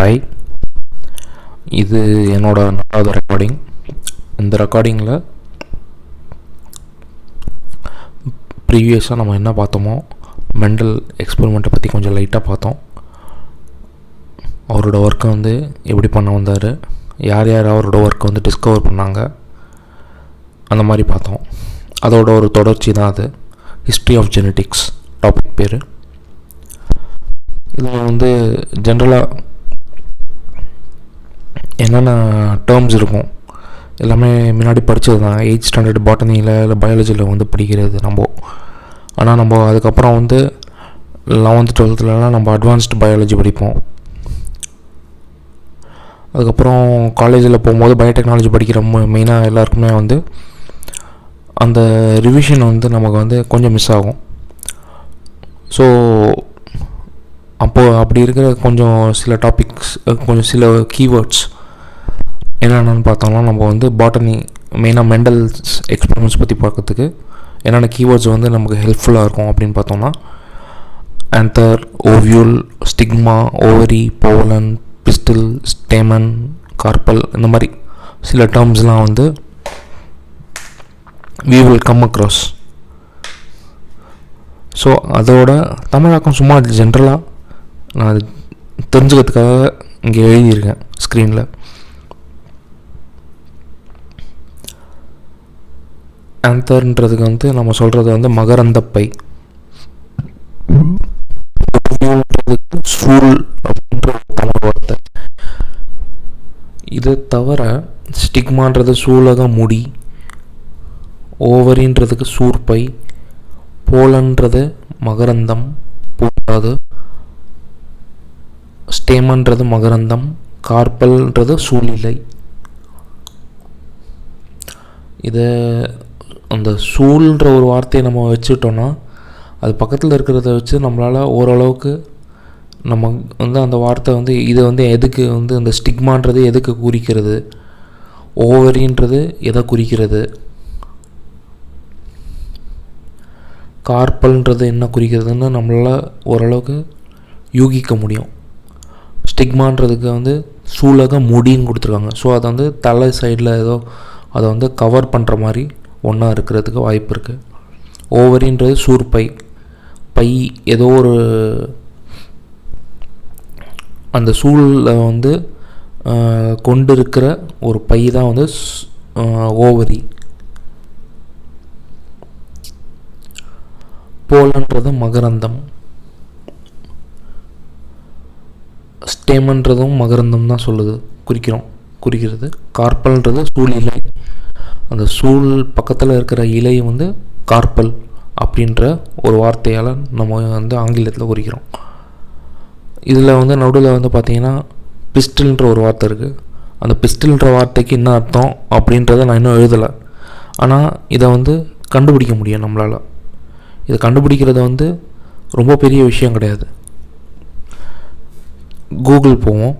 Hi, இது என்னோட 4வது ரெக்கார்டிங். இந்த ரெக்கார்டிங்கில் ப்ரீவியஸாக நம்ம என்ன பார்த்தோமோ மெண்டல் எக்ஸ்பெரிமெண்ட்டை பற்றி கொஞ்சம் லைட்டாக பார்த்தோம். அவரோட ஒர்க்கை வந்து எப்படி பண்ண வந்தார், யார் யார் அவரோட ஒர்க்கை வந்து டிஸ்கவர் பண்ணாங்க, அந்த மாதிரி பார்த்தோம். அதோட ஒரு தொடர்ச்சி தான் அது. ஹிஸ்ட்ரி ஆஃப் ஜெனட்டிக்ஸ் டாபிக் பேர். இதில் வந்து ஜென்ரலாக என்னென்ன டேர்ம்ஸ் இருக்கும் எல்லாமே முன்னாடி படித்தது தான். 8th ஸ்டாண்டர்ட் பாட்டனியில் இல்லை பயாலஜியில் வந்து படிக்கிறது நம்ம. ஆனால் நம்ம அதுக்கப்புறம் வந்து 11th 12thலாம் நம்ம அட்வான்ஸ்டு பயாலஜி படிப்போம். அதுக்கப்புறம் காலேஜில் போகும்போது பயோடெக்னாலஜி படிக்கிற மெயினாக எல்லாருக்குமே வந்து அந்த ரிவிஷன் வந்து நமக்கு வந்து கொஞ்சம் மிஸ் ஆகும். ஸோ அப்போது அப்படி இருக்கிற கொஞ்சம் சில டாபிக்ஸ், கொஞ்சம் சில கீவேர்ட்ஸ் என்னென்னு பார்த்தோம்னா, நம்ம வந்து பாட்டனி மெயினாக மெண்டல்ஸ் எக்ஸ்பெரிமெண்ட்ஸ் பற்றி பார்க்கறதுக்கு என்னென்ன கீவேர்ட்ஸ் வந்து நமக்கு ஹெல்ப்ஃபுல்லாக இருக்கும் அப்படின்னு பார்த்தோம்னா, anther, ovule, stigma, ovary, pollen, pistil, stamen, carpel, இந்த மாதிரி சில டேர்ம்ஸ்லாம் வந்து we will come across. So அதோட தமிழாக்கம் சும்மா ஜென்ரலாக நான் அது தெரிஞ்சுக்கிறதுக்காக இங்கே எழுதியிருக்கேன் ஸ்க்ரீனில். ஆந்தர்ன்றதுக்கு வந்து நம்ம சொல்கிறது வந்து மகரந்தப்பை, சூல் அப்படின்ற தமிழ் வார்த்தை. இதை தவிர ஸ்டிக்மான்றது சூலக முடி, ஓவரின்றதுக்கு சூர்பை, போலன்றது மகரந்தம் பூடாது, ஸ்டேமன்றது மகரந்தம், கார்பல்ன்றது சூலிலை. இதை அந்த சூல்ன்ற ஒரு வார்த்தையை நம்ம வச்சுட்டோன்னா அது பக்கத்தில் இருக்கிறத வச்சு நம்மளால் ஓரளவுக்கு நம்ம வந்து அந்த வார்த்தை வந்து இதை வந்து எதுக்கு வந்து அந்த ஸ்டிக்மான்றது எதுக்கு குறிக்கிறது, ஓவரின்றது எதை குறிக்கிறது, கார்பல்ன்றது என்ன குறிக்கிறதுன்னு நம்மளால் ஓரளவுக்கு யூகிக்க முடியும். ஸ்டிக்மான்றதுக்கு வந்து சூலக முடின்னு கொடுத்துருக்காங்க. ஸோ அதை வந்து தலை சைடில் ஏதோ அதை வந்து கவர் பண்ணுற மாதிரி ஒன்றா இருக்கிறதுக்கு வாய்ப்பு இருக்குது. ஓவரின்றது சூர்பை, பை, ஏதோ ஒரு அந்த சூழில் வந்து கொண்டு இருக்கிற ஒரு பை தான் வந்து ஓவரி. போலன்றது மகரந்தம், ஸ்டேமன்றதும் மகரந்தம் தான் குறிக்கிறது. கார்பல்ன்றது சூல் இலை, அந்த சூல் பக்கத்தில் இருக்கிற இலை வந்து கார்பல் அப்படின்ற ஒரு வார்த்தையால் நம்ம வந்து ஆங்கிலத்தில் குறிக்கிறோம். இதில் வந்து நடுவில் வந்து பார்த்திங்கன்னா பிஸ்டில்ன்ற ஒரு வார்த்தை இருக்குது. அந்த பிஸ்டில்ன்ற வார்த்தைக்கு என்ன அர்த்தம் அப்படின்றத நான் இன்னும் எழுதலை. ஆனால் இதை வந்து கண்டுபிடிக்க முடியும் நம்மளால். இதை கண்டுபிடிக்கிறது வந்து ரொம்ப பெரிய விஷயம் கிடையாது. கூகுள் போவோம்,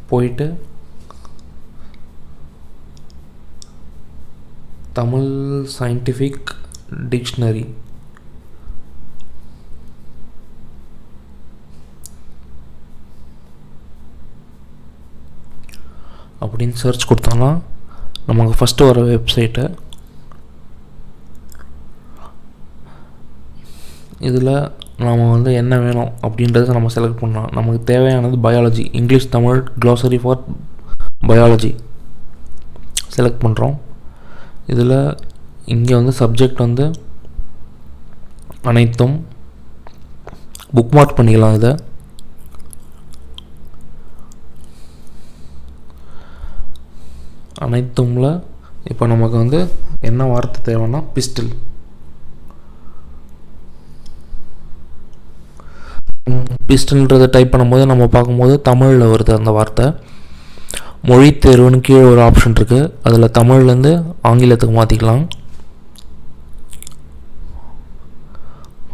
போயிட்டு தமிழ் சயின்டிஃபிக் டிக்ஷனரி அப்படின்னு சர்ச் கொடுத்தோம்னா நமக்கு ஃபஸ்ட்டு வர வெப்சைட்டை, இதில் நாம் வந்து என்ன வேணும் அப்படின்றத நம்ம செலக்ட் பண்ணலாம். நமக்கு தேவையானது biology, English Tamil glossary for biology select பண்ணுறோம். இதில் இங்கே வந்து சப்ஜெக்ட் வந்து அனைத்தும் புக் மார்க் பண்ணிக்கலாம். இதை அனைத்தும்ல இப்போ நமக்கு வந்து என்ன வார்த்தை தேவைன்னா பிஸ்டில். பிஸ்டில்ன்றதை டைப் பண்ணும்போது நம்ம பார்க்கும்போது தமிழில் வருது அந்த வார்த்தை. மொழி தேர்வுன்னு கீழே ஒரு ஆப்ஷன் இருக்குது. அதில் தமிழ்லேருந்து ஆங்கிலத்துக்கு மாற்றிக்கலாம்.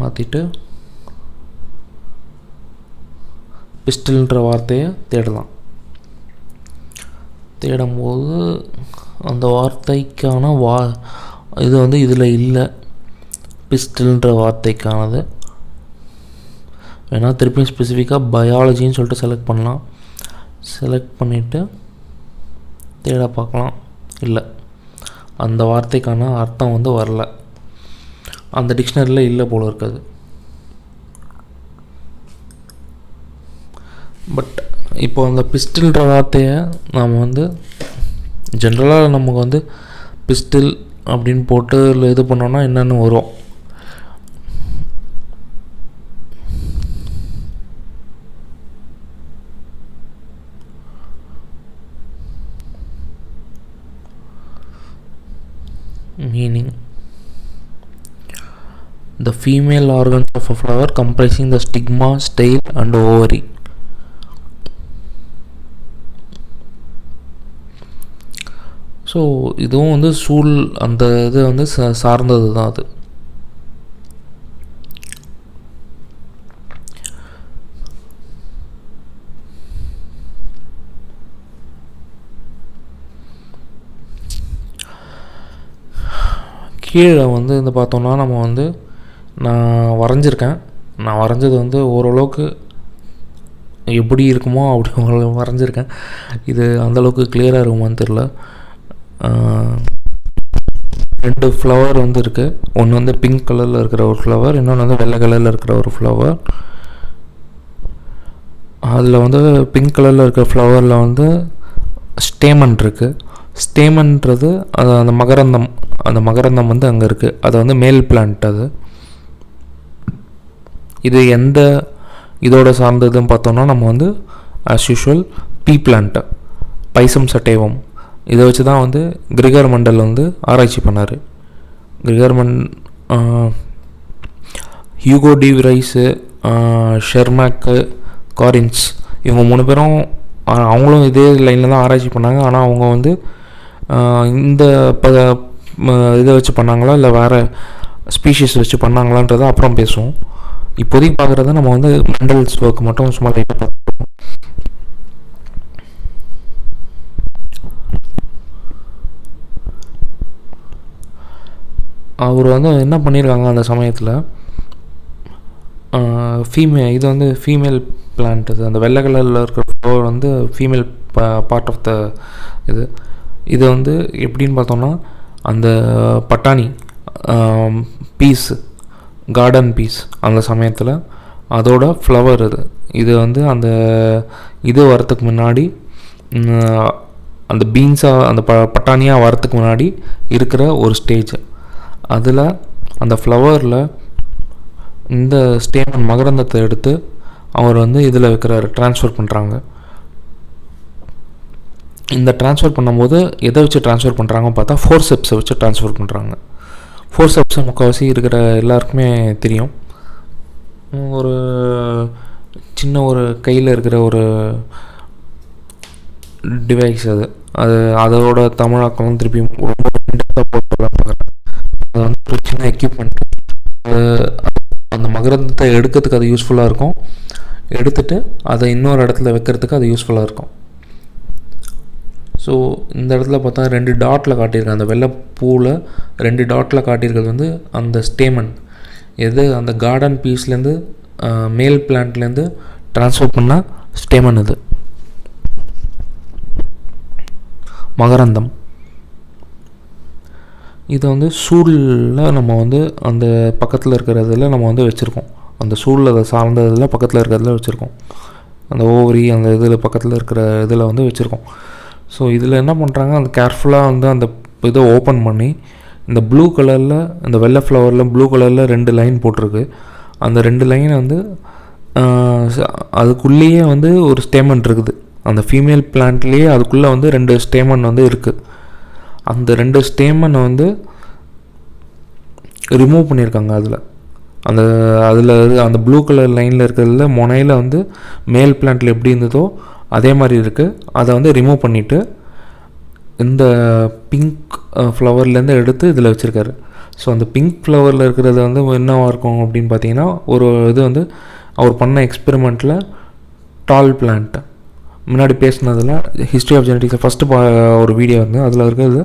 மாற்றிட்டு பிஸ்டில்ன்ற வார்த்தையை தேடலாம். தேடும்போது அந்த வார்த்தைக்கான இது வந்து இதில் இல்லை. பிஸ்டில்ன்ற வார்த்தைக்கானது. வேணால் திருப்பியும் ஸ்பெசிஃபிக்காக பயாலஜின்னு சொல்லிட்டு செலக்ட் பண்ணலாம். செலக்ட் பண்ணிவிட்டு தேட பார்க்கலாம். இல்லை, அந்த வார்த்தைக்கான அர்த்தம் வந்து வரல, அந்த டிக்ஷனரியில் இல்லை போல இருக்காது. பட் இப்போ அந்த பிஸ்டில்ன்ற வார்த்தையை நாம் வந்து ஜென்ரலாக நமக்கு வந்து பிஸ்டில் அப்படின்னு போட்டு இது பண்ணோன்னா என்னென்னு வரும். Meaning, the female organs of a flower comprising the stigma, style and ovary. So இதுவும் வந்து சூழ் அந்த இது வந்து சார்ந்தது தான். அது கீழே வந்து இந்த பார்த்தோம்னா நம்ம வந்து நான் வரைஞ்சது வந்து ஓரளவுக்கு எப்படி இருக்குமோ அப்படி வரைஞ்சிருக்கேன். இது அந்தளவுக்கு கிளியராக இருக்குமான்னு தெரில. 2 ஃப்ளவர் வந்து இருக்குது. ஒன்று வந்து பிங்க் கலரில் இருக்கிற ஒரு ஃப்ளவர், இன்னொன்று வந்து வெள்ளை கலரில் இருக்கிற ஒரு ஃப்ளவர். அதில் வந்து பிங்க் கலரில் இருக்கிற ஃப்ளவரில் வந்து ஸ்டேமன் இருக்குது. ஸ்டேமன்றது அது அந்த மகரந்தம் வந்து அங்கே இருக்குது. அது வந்து மேல் பிளான்ட். அது இது எந்த இதோட சார்ந்ததுன்னு பார்த்தோம்னா நம்ம வந்து ஆஸ் யூஷுவல் பீ பிளான்ட், பைசம் சட்டேவம், இதை வச்சு தான் வந்து கிரெகர் மெண்டல் வந்து ஆராய்ச்சி பண்ணார். ஹியூகோ டி விரைஸு, ஷெர்மேக்கு, காரின்ஸ், இவங்க 3 பேரும் அவங்களும் இதே லைனில் தான் ஆராய்ச்சி பண்ணாங்க. ஆனால் அவங்க வந்து இந்த இதை வச்சு பண்ணாங்களா இல்லை வேறு ஸ்பீஷீஸ் வச்சு பண்ணாங்களான்றதை அப்புறம் பேசுவோம். இப்போதைக்கு பார்க்குறத நம்ம வந்து மெண்டல்ஸ் ஒர்க் மட்டும் சும்மா லைட்டாக பார்த்துருக்கோம். அவர் வந்து என்ன பண்ணியிருக்காங்க அந்த சமயத்தில், இது வந்து ஃபீமேல் பிளான்ட். இது அந்த வெள்ளை கலரில் இருக்கிற ஃப்ளவர் வந்து ஃபீமேல் பார்ட் ஆஃப் த இது வந்து எப்படின்னு பார்த்தோம்னா அந்த பட்டாணி பீஸ், கார்டன் பீஸ் அந்த சமயத்தில் அதோட ஃப்ளவர் இது வந்து அந்த இது வரத்துக்கு முன்னாடி, அந்த பீன்ஸாக அந்த பட்டாணியாக வரத்துக்கு முன்னாடி இருக்கிற ஒரு ஸ்டேஜ். அதில் அந்த ஃப்ளவரில் இந்த ஸ்டேமன் மகரந்தத்தை எடுத்து அவர் வந்து இதில் வைக்கிறாரு, ட்ரான்ஸ்ஃபர் பண்ணுறாங்க. இந்த ட்ரான்ஸ்ஃபர் பண்ணும்போது எதை வச்சு ட்ரான்ஸ்ஃபர் பண்ணுறாங்கன்னு பார்த்தா ஃபோர்செப்ஸை வச்சு ட்ரான்ஸ்ஃபர் பண்ணுறாங்க. ஃபோர்செப்ஸை முக்கால்வாசி இருக்கிற எல்லாருக்குமே தெரியும். ஒரு சின்ன ஒரு கையில் இருக்கிற ஒரு டிவைஸ். அதோட தமிழாக்கம் திருப்பி ரொம்ப போட்டு அது வந்து ஒரு சின்ன எக்யூப்மெண்ட். அந்த மகரந்தத்தை எடுக்கிறதுக்கு அது யூஸ்ஃபுல்லாக இருக்கும், எடுத்துகிட்டு அதை இன்னொரு இடத்துல வைக்கிறதுக்கு அது யூஸ்ஃபுல்லாக இருக்கும். ஸோ இந்த இடத்துல பார்த்தா 2 டாட்டில் காட்டியிருக்கேன். அந்த வெள்ளை பூவில் 2 டாட்டில் காட்டியிருக்கிறது வந்து அந்த ஸ்டேமன். அந்த கார்டன் பீஸ்லேருந்து மேல் பிளான்ட்லேருந்து ட்ரான்ஸ்ஃபர் பண்ணால் ஸ்டேமன். இது மகரந்தம். இதை வந்து சூழில் நம்ம வந்து அந்த பக்கத்தில் இருக்கிறதுல நம்ம வந்து வச்சுருக்கோம். அந்த சூழில் அதை சார்ந்ததில் பக்கத்தில் இருக்கிறதுல வச்சுருக்கோம். அந்த ஓவரி அந்த இதில் பக்கத்தில் இருக்கிற இதில் வந்து வச்சுருக்கோம். ஸோ இதில் என்ன பண்ணுறாங்க, அந்த கேர்ஃபுல்லாக வந்து அந்த இதை ஓப்பன் பண்ணி இந்த ப்ளூ கலரில், இந்த வெள்ளை ஃப்ளவரில் ப்ளூ கலரில் 2 லைன் போட்டிருக்கு. அந்த 2 லைன் வந்து அதுக்குள்ளேயே வந்து ஒரு ஸ்டேமன் இருக்குது. அந்த ஃபீமேல் பிளான்ட்லேயே அதுக்குள்ளே வந்து 2 ஸ்டேமன் வந்து இருக்குது. அந்த 2 ஸ்டேமனை வந்து ரிமூவ் பண்ணியிருக்காங்க. அதில் அந்த ப்ளூ கலர் லைனில் இருக்கிறதுல முனையில் வந்து மேல் பிளான்ட்டில் எப்படி இருந்ததோ அதே மாதிரி இருக்குது. அதை வந்து ரிமூவ் பண்ணிவிட்டு இந்த பிங்க் ஃப்ளவர்லேருந்து எடுத்து இதில் வச்சுருக்காரு. ஸோ அந்த பிங்க் ஃப்ளவரில் இருக்கிறது வந்து என்னவாக இருக்கும் அப்படின்னு பார்த்தீங்கன்னா, ஒரு இது வந்து அவர் பண்ண எக்ஸ்பெரிமெண்ட்டில் டால் பிளான்ட் முன்னாடி பேசினதில் ஹிஸ்ட்ரி ஆஃப் ஜெனடிக்ஸில் ஃபஸ்ட்டு ஒரு வீடியோ வந்து அதில் இருக்கிறது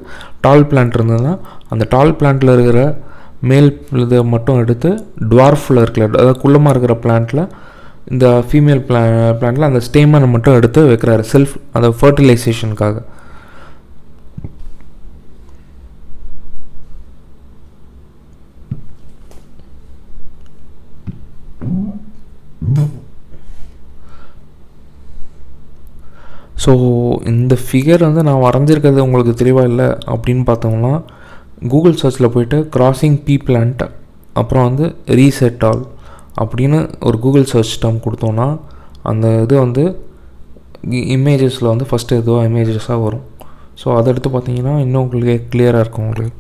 டால் பிளான்ட் இருந்ததுன்னா அந்த டால் பிளான்ட்டில் இருக்கிற மேல் இதை மட்டும் எடுத்து டுவார்ஃபில் இருக்கிற, அதாவது குள்ளமாக இருக்கிற பிளான்ட்டில் இந்த ஃபீமேல் பிளான்ட்டில் அந்த ஸ்டேமனை மட்டும் எடுத்து வைக்கிறாரு செல்ஃப், அந்த ஃபர்டிலைசேஷனுக்காக. ஸோ இந்த ஃபிகர் வந்து நான் வரைஞ்சிருக்கிறது உங்களுக்கு தெளிவாக இல்லை அப்படின்னு பார்த்தோம்னா, கூகுள் சர்ச்சில் போய்ட்டு கிராசிங் பீ பிளான்ட் அப்புறம் வந்து ரீசெட் ஆல் அப்படின்னு ஒரு கூகுள் சர்ச் டேர்ம் கொடுத்தோன்னா அந்த இது வந்து இமேஜஸில் வந்து ஃபஸ்ட்டு எதுவாக இமேஜஸாக வரும். ஸோ அதை எடுத்து பார்த்தீங்கன்னா இன்னும் உங்களுக்கு கிளியராக இருக்கும் உங்களுக்கு.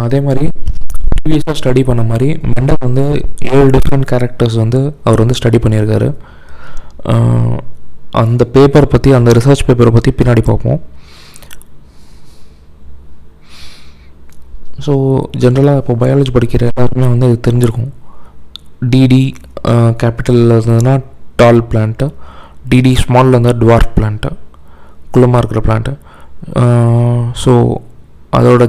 அதே மாதிரி ப்ரீவியஸாக ஸ்டடி பண்ண மாதிரி மெண்டல் வந்து 7 டிஃப்ரெண்ட் கேரக்டர்ஸ் வந்து அவர் வந்து ஸ்டடி பண்ணியிருக்காரு. அந்த பேப்பர் பற்றி, அந்த ரிசர்ச் பேப்பரை பற்றி பின்னாடி பார்ப்போம். ஸோ ஜென்ரலாக இப்போ பயாலஜி படிக்கிற எல்லாருக்குமே வந்து அது தெரிஞ்சிருக்கும். டிடி கேபிட்டலில் இருந்ததுன்னா டால் பிளான்ட்டு, டிடி ஸ்மாலில் இருந்தால் டுவார்ஃப் பிளான்ட்டு, குள்ளமாக இருக்கிற பிளான்ட்டு. ஸோ அதோட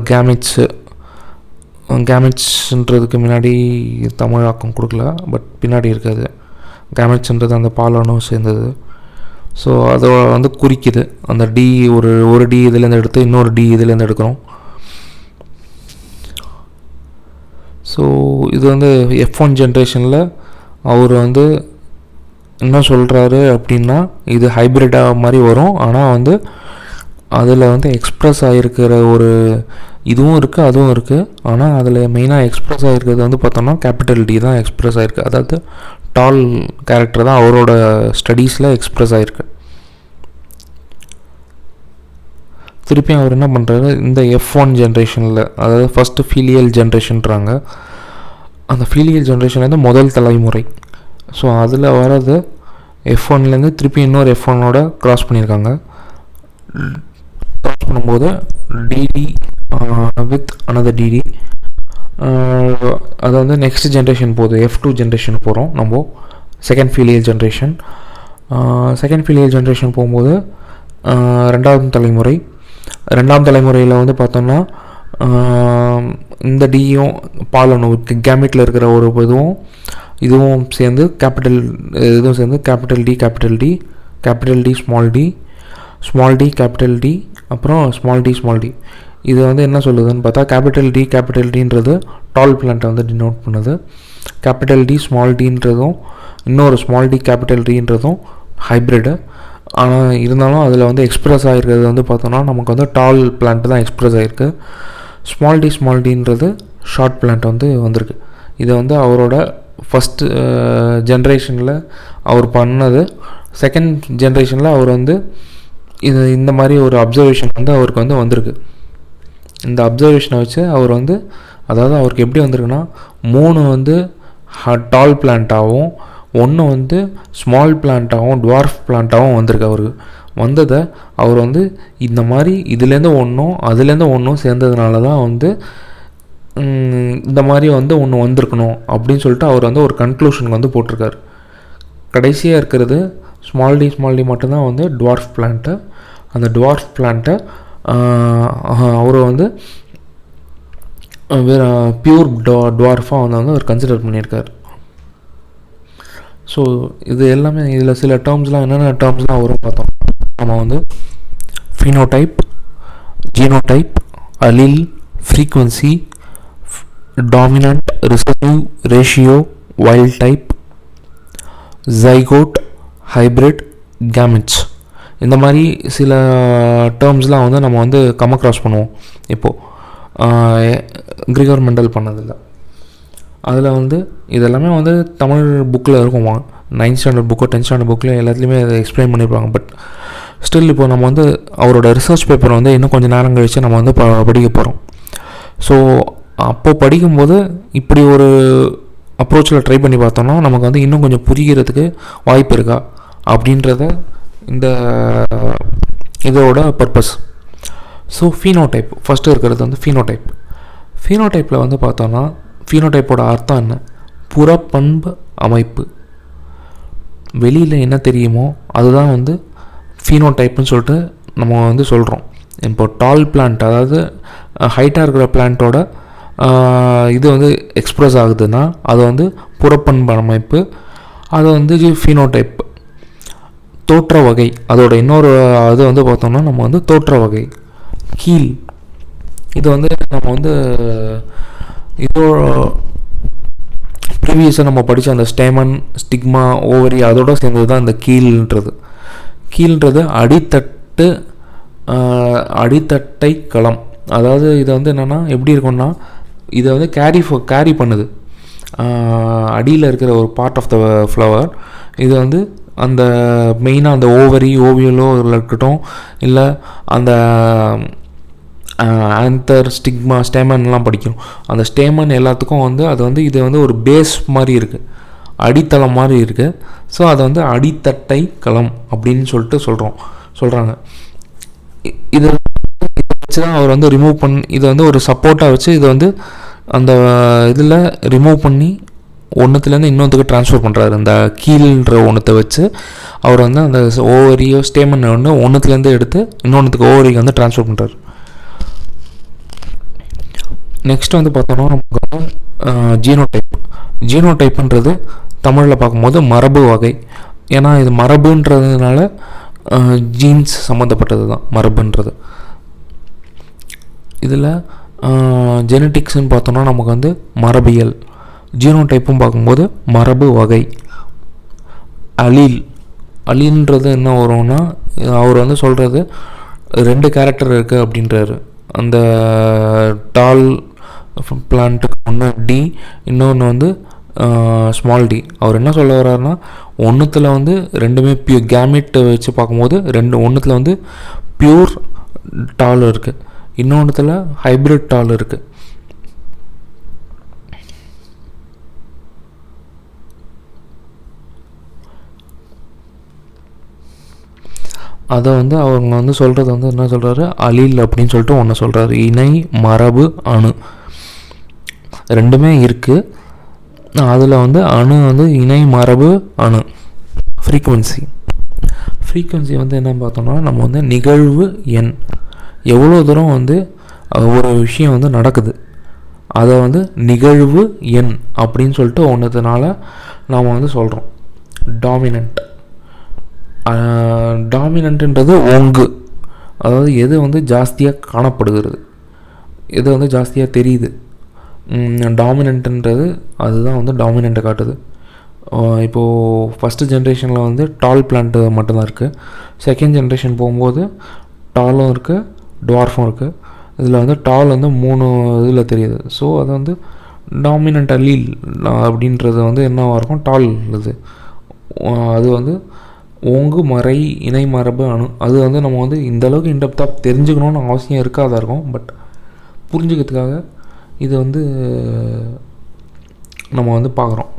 கேமெட்ஸ்ன்றதுக்கு முன்னாடி தமிழாக்கம் கொடுக்கல, பட் பின்னாடி இருக்காது. கேமெட்ஸ்ன்றது அந்த பாலனும் சேர்ந்தது. ஸோ அதை வந்து குறிக்குது. அந்த டி ஒரு டி இதுலேருந்து எடுத்து இன்னொரு டி இதுலேருந்து எடுக்கிறோம். ஸோ இது வந்து F1 ஜென்ரேஷனில் அவர் வந்து என்ன சொல்கிறாரு அப்படின்னா, இது ஹைப்ரிட்டாக மாதிரி வரும், ஆனால் வந்து அதில் வந்து எக்ஸ்ப்ரெஸ் ஆகிருக்கிற ஒரு இதுவும் இருக்குது அதுவும் இருக்குது. ஆனால் அதில் மெயினாக எக்ஸ்ப்ரெஸ் ஆகிருக்கிறது வந்து பார்த்தோம்னா கேபிட்டல் டி தான் எக்ஸ்ப்ரெஸ் ஆகிருக்கு. அதாவது டால் கேரக்டர் தான் அவரோட ஸ்டடீஸில் எக்ஸ்ப்ரெஸ் ஆகிருக்கு. திருப்பியும் அவர் என்ன பண்ணுறாரு, இந்த F1 ஜென்ரேஷனில், அதாவது ஃபஸ்ட்டு ஃபீலியல் ஜென்ரேஷன்றாங்க, அந்த ஃபீலியல் ஜென்ரேஷன்லேருந்து முதல் தலைமுறை. ஸோ அதில் வர்றது F1லேருந்து திருப்பி இன்னொரு F1ஓட க்ராஸ் பண்ணியிருக்காங்க. க்ராஸ் பண்ணும்போது டிடி வித் அனதர் டிடி, அது வந்து நெக்ஸ்ட் ஜென்ரேஷன் போகுது, F2 ஜென்ரேஷன் போகிறோம் நம்ம. செகண்ட் ஃபீலியல் ஜென்ரேஷன் போகும்போது ரெண்டாவது தலைமுறையில் வந்து பார்த்தோம்னா இந்த டியும் பாலனும் கேமெட்டில் இருக்கிற ஒரு இதுவும் சேர்ந்து capital T small T capital T அப்புறம் ஸ்மால் டி. இது வந்து என்ன சொல்லுதுன்னு பார்த்தா, கேபிட்டல் டின்றது டால் பிளான்ட்டை வந்து டினோட் பண்ணுது. கேபிட்டல் டி ஸ்மால் டின்றதும் இன்னொரு ஸ்மால் டி கேபிட்டல் டின்றதும் ஹைப்ரிடு. ஆனால் இருந்தாலும் அதில் வந்து எக்ஸ்ப்ரெஸ் ஆகிருக்கிறது வந்து பார்த்தோன்னா நமக்கு வந்து டால் பிளான்ட்டு தான் எக்ஸ்ப்ரெஸ் ஆகிருக்கு. ஸ்மால் டின்றது ஷார்ட் பிளான்ட் வந்து வந்திருக்கு. இதை வந்து அவரோட ஃபஸ்ட்டு ஜென்ரேஷனில் அவர் பண்ணது. செகண்ட் ஜென்ரேஷனில் அவர் வந்து இந்த மாதிரி ஒரு அப்சர்வேஷன் வந்து அவருக்கு வந்து வந்திருக்கு. இந்த அப்சர்வேஷனை வச்சு அவர் வந்து, அதாவது அவருக்கு எப்படி வந்திருக்குன்னா, 3 வந்து டால் பிளான்ட்டாகவும் 1 வந்து ஸ்மால் பிளான்ட்டாகவும் டுவார்ஃப் பிளான்ட்டாகவும் வந்திருக்கு. அவருக்கு வந்ததை அவர் வந்து இந்த மாதிரி இதுலேருந்து ஒன்றும் சேர்ந்ததுனால தான் வந்து இந்த மாதிரி வந்து ஒன்று வந்திருக்கணும் அப்படின்னு சொல்லிட்டு அவர் வந்து ஒரு கன்க்ளூஷனுக்கு வந்து போட்டிருக்காரு. கடைசியாக இருக்கிறது ஸ்மால் டி மட்டும்தான் வந்து டுவார்ஃப் பிளான்ட்டு. அந்த டுவார்ஃப் பிளான்ட்டை அவர் வந்து வேறு பியூர் டுவார்ஃபாக வந்து அவர் கன்சிடர் பண்ணியிருக்கார். ஸோ இது எல்லாமே இதில் சில டேர்ம்ஸ்லாம் என்னென்ன டேர்ம்ஸ்லாம் வரும் பார்த்தோம். நம்ம வந்து phenotype, genotype, allele, frequency, dominant, recessive, ratio, wild type, zygote, hybrid, gametes, இந்த மாதிரி சில டேர்ம்ஸ்லாம் வந்து நம்ம வந்து கம் அக்ராஸ் பண்ணுவோம். இப்போது கிரிகர் மெண்டல் பண்ணதில்லை. அதில் வந்து இதெல்லாமே வந்து தமிழ் புக்கில் இருக்குமா, 9th ஸ்டாண்டர்ட் புக்கோ 10th ஸ்டாண்டர்ட் புக்கில் எல்லாத்துலேயுமே அதை எக்ஸ்பிளைன் பண்ணியிருப்பாங்க. பட் ஸ்டில் இப்போ நம்ம வந்து அவரோட ரிசர்ச் பேப்பரை வந்து இன்னும் கொஞ்சம் நேரம் கழித்து நம்ம வந்து படிக்க போகிறோம். ஸோ அப்போது படிக்கும்போது இப்படி ஒரு அப்ரோச்சில் ட்ரை பண்ணி பார்த்தோம்னா நமக்கு வந்து இன்னும் கொஞ்சம் புரிகிறதுக்கு வாய்ப்பு இருக்கா அப்படின்றத இந்த இதோட பர்பஸ். ஸோ ஃபீனோடைப் ஃபஸ்ட்டு இருக்கிறது வந்து ஃபீனோடைப்பில் வந்து பார்த்தோன்னா, ஃபீனோடைப்போட அர்த்தம் என்ன? புறப்பண்பு அமைப்பு. வெளியில் என்ன தெரியுமோ அதுதான் வந்து ஃபீனோடைப்னு சொல்லிட்டு நம்ம வந்து சொல்கிறோம். இப்போ டால் பிளான்ட், அதாவது ஹைட்டாக இருக்கிற பிளான்ட்டோட இது வந்து எக்ஸ்ப்ரெஸ் ஆகுதுன்னா அது வந்து புறப்பண்பு அமைப்பு. அது வந்து ஃபினோடைப், தோற்ற வகை. அதோட இன்னொரு அது வந்து பார்த்தோம்னா நம்ம வந்து தோற்ற வகை. கீல், இது வந்து நம்ம வந்து இதோ ப்ரீவியஸாக நம்ம படித்த அந்த ஸ்டேமன், ஸ்டிக்மா, ஓவரி அதோட சேர்ந்தது தான் இந்த கீல்ன்றது. கீல்ன்றது அடித்தட்டை களம். அதாவது இதை வந்து என்னென்னா எப்படி இருக்கும்னா, இதை வந்து கேரி பண்ணுது. அடியில் இருக்கிற ஒரு பார்ட் ஆஃப் த ஃப்ளவர். இது வந்து அந்த மெயினாக அந்த ஓவியலோ இருக்கட்டும், இல்லை அந்த ஆந்தர், ஸ்டிக்மா, ஸ்டேமன்லாம் படிக்கணும். அந்த ஸ்டேமன் எல்லாத்துக்கும் வந்து அது வந்து இது வந்து ஒரு பேஸ் மாதிரி இருக்குது, அடித்தளம் மாதிரி இருக்குது. ஸோ அதை வந்து அடித்தட்டை களம் அப்படின்னு சொல்கிறாங்க. இதை வச்சு தான் அவர் வந்து ரிமூவ் இதை வந்து ஒரு சப்போர்ட்டாக வச்சு இதை வந்து அந்த இதில் ரிமூவ் பண்ணி ஒன்றுத்துலேருந்து இன்னொன்றுக்கு ட்ரான்ஸ்ஃபர் பண்ணுறாரு. அந்த கீழ்ன்ற ஒன்றத்தை வச்சு அவர் வந்து அந்த ஓவரியோ ஸ்டேமன் ஒன்றுத்துலேருந்து எடுத்து இன்னொன்றுத்துக்கு ஓவரிக்கு வந்து ட்ரான்ஸ்ஃபர் பண்ணுறாரு. நெக்ஸ்ட் வந்து பார்த்தோன்னா நமக்கு வந்து ஜீனோடைப்புன்றது தமிழில் பார்க்கும்போது மரபு வகை. ஏன்னா இது மரபுன்றதுனால ஜீன்ஸ் சம்மந்தப்பட்டது தான் மரபுன்றது. இதில் ஜெனட்டிக்ஸ்ன்னு பார்த்தோன்னா நமக்கு வந்து மரபியல். ஜீனோடைப்பும் பார்க்கும்போது மரபு வகை. அலீல்ன்றது என்ன வரும்னா, அவர் வந்து சொல்கிறது 2 கேரக்டர் இருக்குது அப்படின்றாரு. அந்த டால் பிளான்ட்டுக்கு ஒன்று டி, இன்னொன்று வந்து ஸ்மால் டி. அவர் என்ன சொல்ல வர்றாருன்னா, ஒன்றுத்தில் வந்து ரெண்டுமே கேமிட்டை வச்சு பார்க்கும்போது ஒன்றுத்தில் வந்து பியூர் டால் இருக்குது, இன்னொன்றுத்தில் ஹைப்ரிட் டால் இருக்குது. அதை வந்து அவங்க வந்து சொல்கிறது வந்து என்ன சொல்கிறாரு, அலீல் அப்படின்னு சொல்லிட்டு ஒன்று சொல்கிறாரு. இணை மரபு அணு ரெண்டுமே இருக்குது. அதில் வந்து அணு வந்து இணை மரபு அணு. ஃப்ரீக்குவென்சி வந்து என்னன்னு பார்த்தோம்னா, நம்ம வந்து நிகழ்வு எண், எவ்வளோ தூரம் வந்து ஒரு விஷயம் வந்து நடக்குது அதை வந்து நிகழ்வு எண் அப்படின்னு சொல்லிட்டு ஒன்றுனால நாம் வந்து சொல்கிறோம். டாமினன்ட்ன்றது ஓங்கு, அதாவது எது வந்து ஜாஸ்தியாக காணப்படுகிறது, எது வந்து ஜாஸ்தியாக தெரியுது. டாமினன்ட்ன்றது அதுதான் வந்து டாமினண்ட்டை காட்டுது. இப்போது ஃபஸ்ட்டு ஜென்ரேஷனில் வந்து டால் பிளான்ட்டு மட்டும்தான் இருக்குது. செகண்ட் ஜென்ரேஷன் போகும்போது டாலும் இருக்குது, டுவார்ஃபும் இருக்குது. இதில் வந்து டால் வந்து 3 இதில் தெரியுது. ஸோ அது வந்து டாமினண்ட் அலீல் அப்படின்றது வந்து என்னவாக இருக்கும், டால். அது வந்து ஓங்கு மறை இணை மரபு அணு. அது வந்து நம்ம வந்து இந்தளவுக்கு இன்டெப்த்தாக தெரிஞ்சுக்கணுன்னு அவசியம் இருக்காதா இருக்கும். பட் புரிஞ்சுக்கிறதுக்காக இது வந்து நம்ம வந்து பார்க்குறோம்.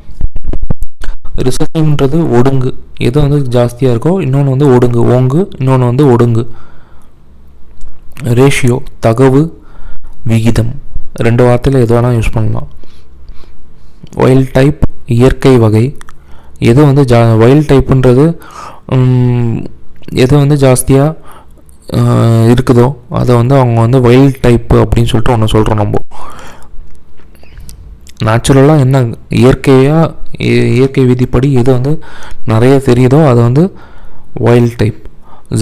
ரிசர்வ்ன்றது ஒடுங்கு, எது வந்து ஜாஸ்தியாக இருக்கோ இன்னொன்று வந்து ஒடுங்கு, ஓங்கு, இன்னொன்று வந்து ஒடுங்கு. ரேஷியோ, தகவு, விகிதம், 2 வார்த்தையில் எது வேணால் யூஸ் பண்ணலாம். வைல்ட் டைப், இயற்கை வகை. எது வந்து வைல்ட் டைப்புன்றது எது வந்து ஜாஸ்தியாக இருக்குதோ அதை வந்து அவங்க வந்து வைல்ட் டைப்பு அப்படின்னு சொல்லிட்டு ஒன்று சொல்கிறோம். நம்ம நேச்சுரலாக என்ன இயற்கை விதிப்படி எது வந்து நிறைய தெரியுதோ அது வந்து வைல்ட் டைப்.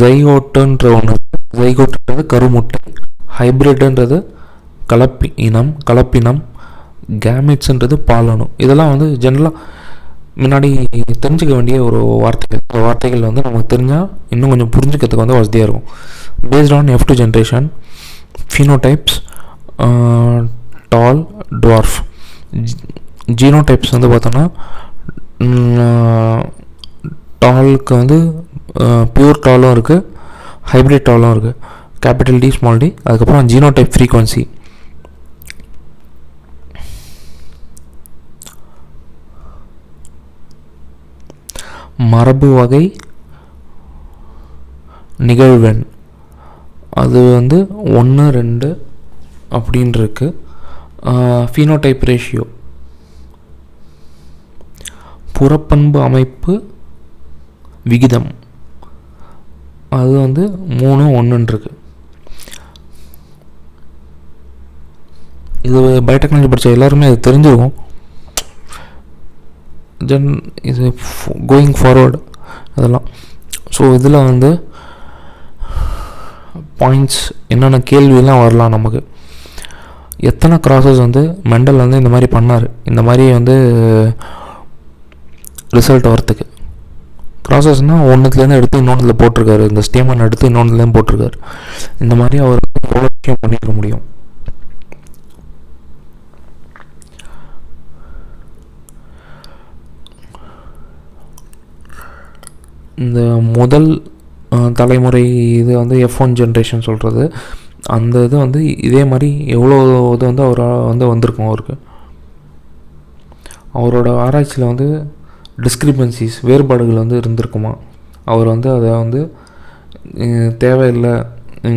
ஜைகோட்டுன்றது கருமுட்டை, ஹைப்ரிட்ன்றது கலப்பினம், கேமிட்ஸ்ன்றது பாலணு. இதெல்லாம் வந்து ஜென்ரலாக முன்னாடி தெரிஞ்சுக்க வேண்டிய ஒரு வார்த்தைகள் வந்து நமக்கு தெரிஞ்சால் இன்னும் கொஞ்சம் புரிஞ்சுக்கிறதுக்கு வந்து வசதியாக இருக்கும். Based on F2 generation, phenotypes, tall, dwarf. Genotypes வந்து பார்த்தோன்னா டாலுக்கு வந்து பியூர் டாலும் இருக்குது, ஹைப்ரிட் டாலும் இருக்குது, கேபிட்டல் டி ஸ்மால் டி. அதுக்கப்புறம் ஜீனோடைப் ஃப்ரீக்வன்சி. மரபு வகை நிகழ்வெண், அது வந்து 1, 2 அப்படின்னு இருக்குது. ஃபீனோடைப் ரேஷியோ, புறப்பண்பு அமைப்பு விகிதம், அது வந்து 3, 1 இருக்குது. இது பயோடெக்னாலஜி படித்த எல்லாருமே அது தெரிஞ்சிருக்கும். தென் இது கோயிங் ஃபார்வர்டு அதெல்லாம். ஸோ இதில் வந்து பாயிண்ட்ஸ் என்னென்ன கேள்வியெல்லாம் வரலாம் நமக்கு. எத்தனை க்ராஸஸ் வந்து மெண்டல் வந்து இந்த மாதிரி பண்ணார், இந்த மாதிரி வந்து ரிசல்ட் வரத்துக்கு. ப்ராசஸ்னால் ஒன்றுத்துலேருந்து எடுத்து இன்னொன்றில் போட்டிருக்காரு, இந்த ஸ்டேமன் எடுத்து இன்னொன்றுலேருந்து போட்டிருக்காரு. இந்த மாதிரி அவர் எவ்வளோ விஷயம் பண்ணிக்க முடியும். இந்த முதல் தலைமுறை இது வந்து F1 ஜென்ரேஷன் சொல்கிறது, அந்த இது வந்து இதே மாதிரி எவ்வளோ இது வந்து அவரால் வந்து வந்திருக்கும். அவரோட ஆராய்ச்சியில் வந்து டிஸ்கிரிபன்சிஸ், வேறுபாடுகள் வந்து இருந்திருக்குமா. அவர் வந்து அதை வந்து தேவையில்லை,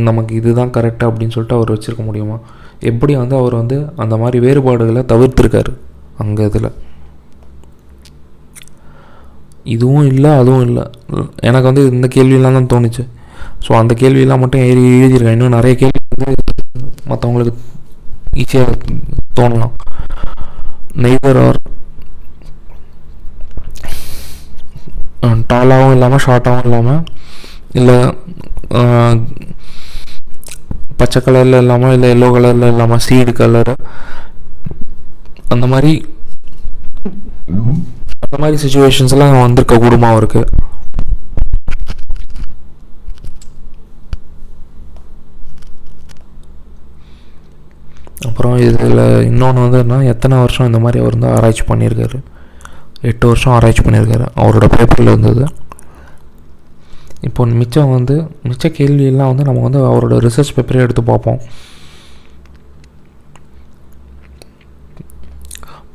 நமக்கு இதுதான் கரெக்டாக அப்படின்னு சொல்லிட்டு அவர் வச்சுருக்க முடியுமா. எப்படி வந்து அவர் வந்து அந்த மாதிரி வேறுபாடுகளை தவிர்த்திருக்காரு அங்கே. இதில் இதுவும் இல்லை அதுவும் இல்லை. எனக்கு வந்து இந்த கேள்வியெல்லாம் தான் தோணுச்சு. ஸோ அந்த கேள்வியெல்லாம் மட்டும் எழுதியிருக்கேன். இன்னும் நிறைய கேள்வி வந்து மற்றவங்களுக்கு ஈஸியாக தோணலாம். நெய்தர் ஆர், டாலாகவும் இல்லாமல் ஷார்ட்டாகவும் இல்லாமல், இல்லை பச்சை கலரில் இல்லாமல், இல்லை எல்லோ கலரில் இல்லாமல், சீடு கலரு, அந்த மாதிரி சுச்சுவேஷன்ஸ்லாம் வந்திருக்க கூடுமாவும் இருக்குது. அப்புறம் இதில் இன்னொன்று வந்து என்ன, எத்தனை வருஷம் இந்த மாதிரி அவர் வந்து ஆராய்ச்சி பண்ணியிருக்காரு. 8 வருஷம் ஆராய்ச்சி பண்ணியிருக்காரு, அவரோட பேப்பரில் இருந்தது. இப்போ மிச்ச கேள்வியெல்லாம் வந்து நம்ம வந்து அவரோட ரிசர்ச் பேப்பரே எடுத்து பார்ப்போம்.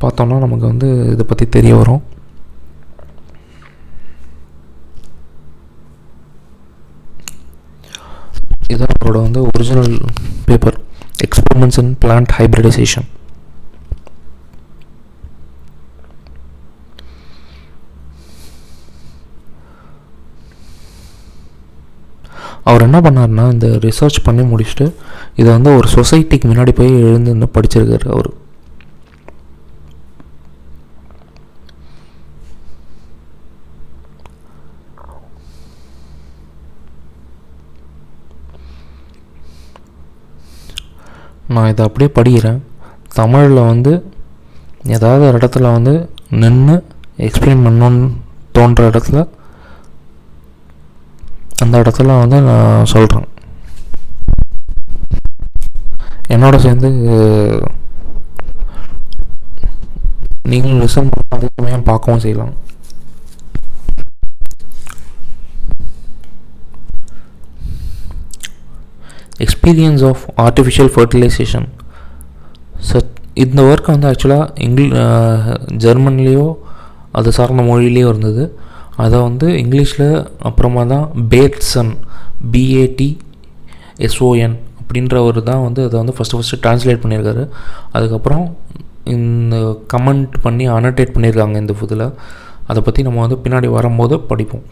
பார்த்தோம்னா நமக்கு வந்து இதை பற்றி தெரிய வரும். இதுதான் அவரோட வந்து original paper, experiments in plant hybridization. அவர் என்ன பண்ணார்னா, இந்த ரிசர்ச் பண்ணி முடிச்சுட்டு இதை வந்து ஒரு சொசைட்டிக்கு முன்னாடி போய் எழுந்து படிச்சிருக்காரு அவர். நான் இதை அப்படியே படிக்கிறேன். தமிழில் வந்து ஏதாவது ஒரு இடத்துல வந்து நின்று எக்ஸ்பிளைன் பண்ணணுன்னு தோன்ற இடத்துல அந்த இடத்துல வந்து நான் சொல்கிறேன். என்னோட சேர்ந்து நீங்களும் லிசன் பண்ண, அதே சமயம் பார்க்கவும் செய்யலாம். Experience of artificial fertilization. இந்த ஒர்க் வந்து ஆக்சுவலாக ஜெர்மன்லேயோ அது சார்ந்த மொழியிலேயோ இருந்தது. அதை வந்து இங்கிலீஷில் அப்புறமா தான் பேட்சன், BATSON அப்படின்றவர் தான் வந்து அதை வந்து ஃபஸ்ட்டு ட்ரான்ஸ்லேட் பண்ணியிருக்காரு. அதுக்கப்புறம் இந்த கமெண்ட் பண்ணி அனோட்டேட் பண்ணியிருக்காங்க இந்த இதில். அதை பற்றி நம்ம வந்து பின்னாடி வரும்போது படிப்போம்.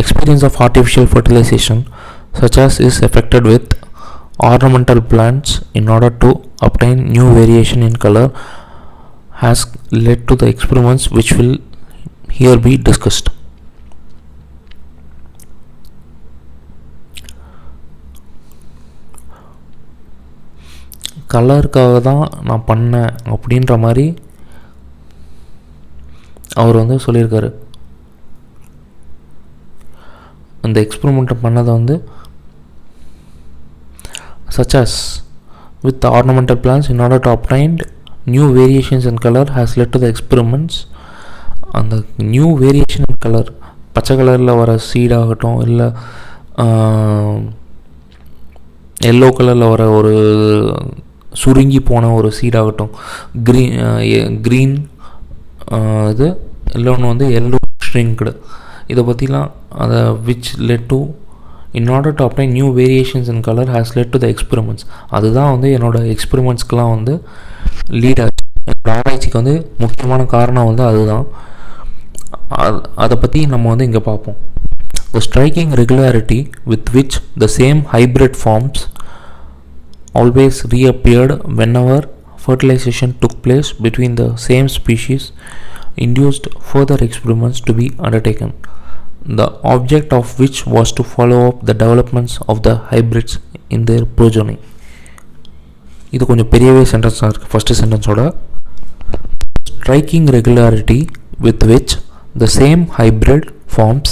Experience of artificial fertilization such as is affected with ornamental plants in order to obtain new variation in color has led to the experiments which will here be discussed. கலருக்காக தான் நான் பண்ணேன் அப்படின்ற மாதிரி அவர் வந்து சொல்லியிருக்காரு. அந்த எக்ஸ்பெரிமெண்ட்டை பண்ணதை வந்து such as with the ornamental plants in order to obtain new variations in color has led to the experiments. அந்த நியூ வேரியேஷன் இன் கலர், பச்சை கலரில் வர சீடாகட்டும், இல்லை எல்லோ கலரில் வர ஒரு சுருங்கி போன ஒரு சீடாகட்டும், க்ரீன் இது எல்லோன்னு வந்து எல்லோ ஷ்ரிங்க்டு, இதை பற்றிலாம் அதை which led to in order to obtain new variations in color has led to the experiments. அதுதான் வந்து என்னோடய எக்ஸ்பெரிமெண்ட்ஸ்க்கெலாம் வந்து லீட் ஆச்சு. என்னோடய ஆராய்ச்சிக்கு வந்து முக்கியமான காரணம் வந்து அதுதான். அதை பற்றி நம்ம வந்து இங்கே பார்ப்போம். The striking regularity with which the same hybrid forms always reappeared whenever fertilization took place between the same species induced further experiments to be undertaken, the object of which was to follow up the developments of the hybrids in their progeny. இது கொஞ்சம் பெரியவே சென்டென்ஸாக இருக்குது. First சென்டென்ஸோட striking regularity with which the same hybrid forms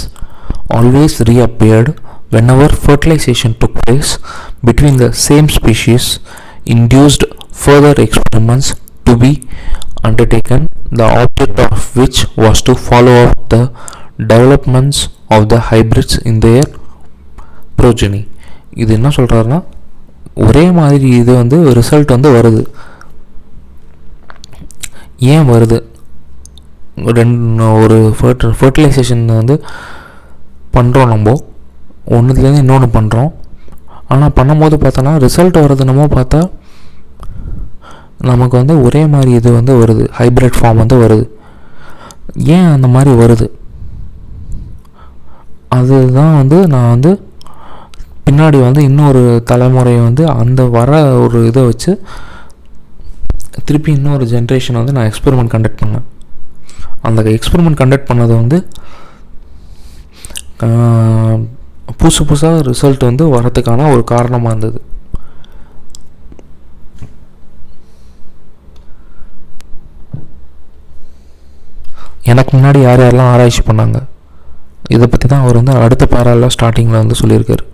always reappeared whenever fertilization took place between the same species induced further experiments to be undertaken, the object of which was to follow up the developments of the hybrids in their progeny. இது என்ன சொல்கிறாருன்னா, ஒரே மாதிரி இது வந்து result வந்து வருது. ஏன் வருது? ஒரு ஃபர்டிலைசேஷன் வந்து பண்ணுறோம், நம்ம ஒன்றுத்துலேருந்து இன்னொன்று பண்ணுறோம். ஆனால் பண்ணும்போது பார்த்தோன்னா ரிசல்ட் வர்றது நம்ம பார்த்தா நமக்கு வந்து ஒரே மாதிரி இது வந்து வருது, ஹைப்ரிட் ஃபார்ம் வந்து வருது. ஏன் அந்த மாதிரி வருது? அதுதான் வந்து நான் வந்து பின்னாடி வந்து இன்னொரு தலைமுறை வந்து அந்த வர ஒரு இதை வச்சு திருப்பி இன்னொரு ஜென்ரேஷன் வந்து நான் எக்ஸ்பெரிமெண்ட் கண்டக்ட் பண்ணேன். அந்த எக்ஸ்பெரிமெண்ட் கண்டக்ட் பண்ணது வந்து புதுசாக ரிசல்ட் வந்து வரதுக்கான ஒரு காரணமாக இருந்தது. எனக்கு முன்னாடி யார் யாரெல்லாம் ஆராய்ச்சி பண்ணாங்க இதை பற்றி தான் அவர் வந்து அடுத்த பேரால ஸ்டார்டிங்கில் வந்து சொல்லியிருக்காரு.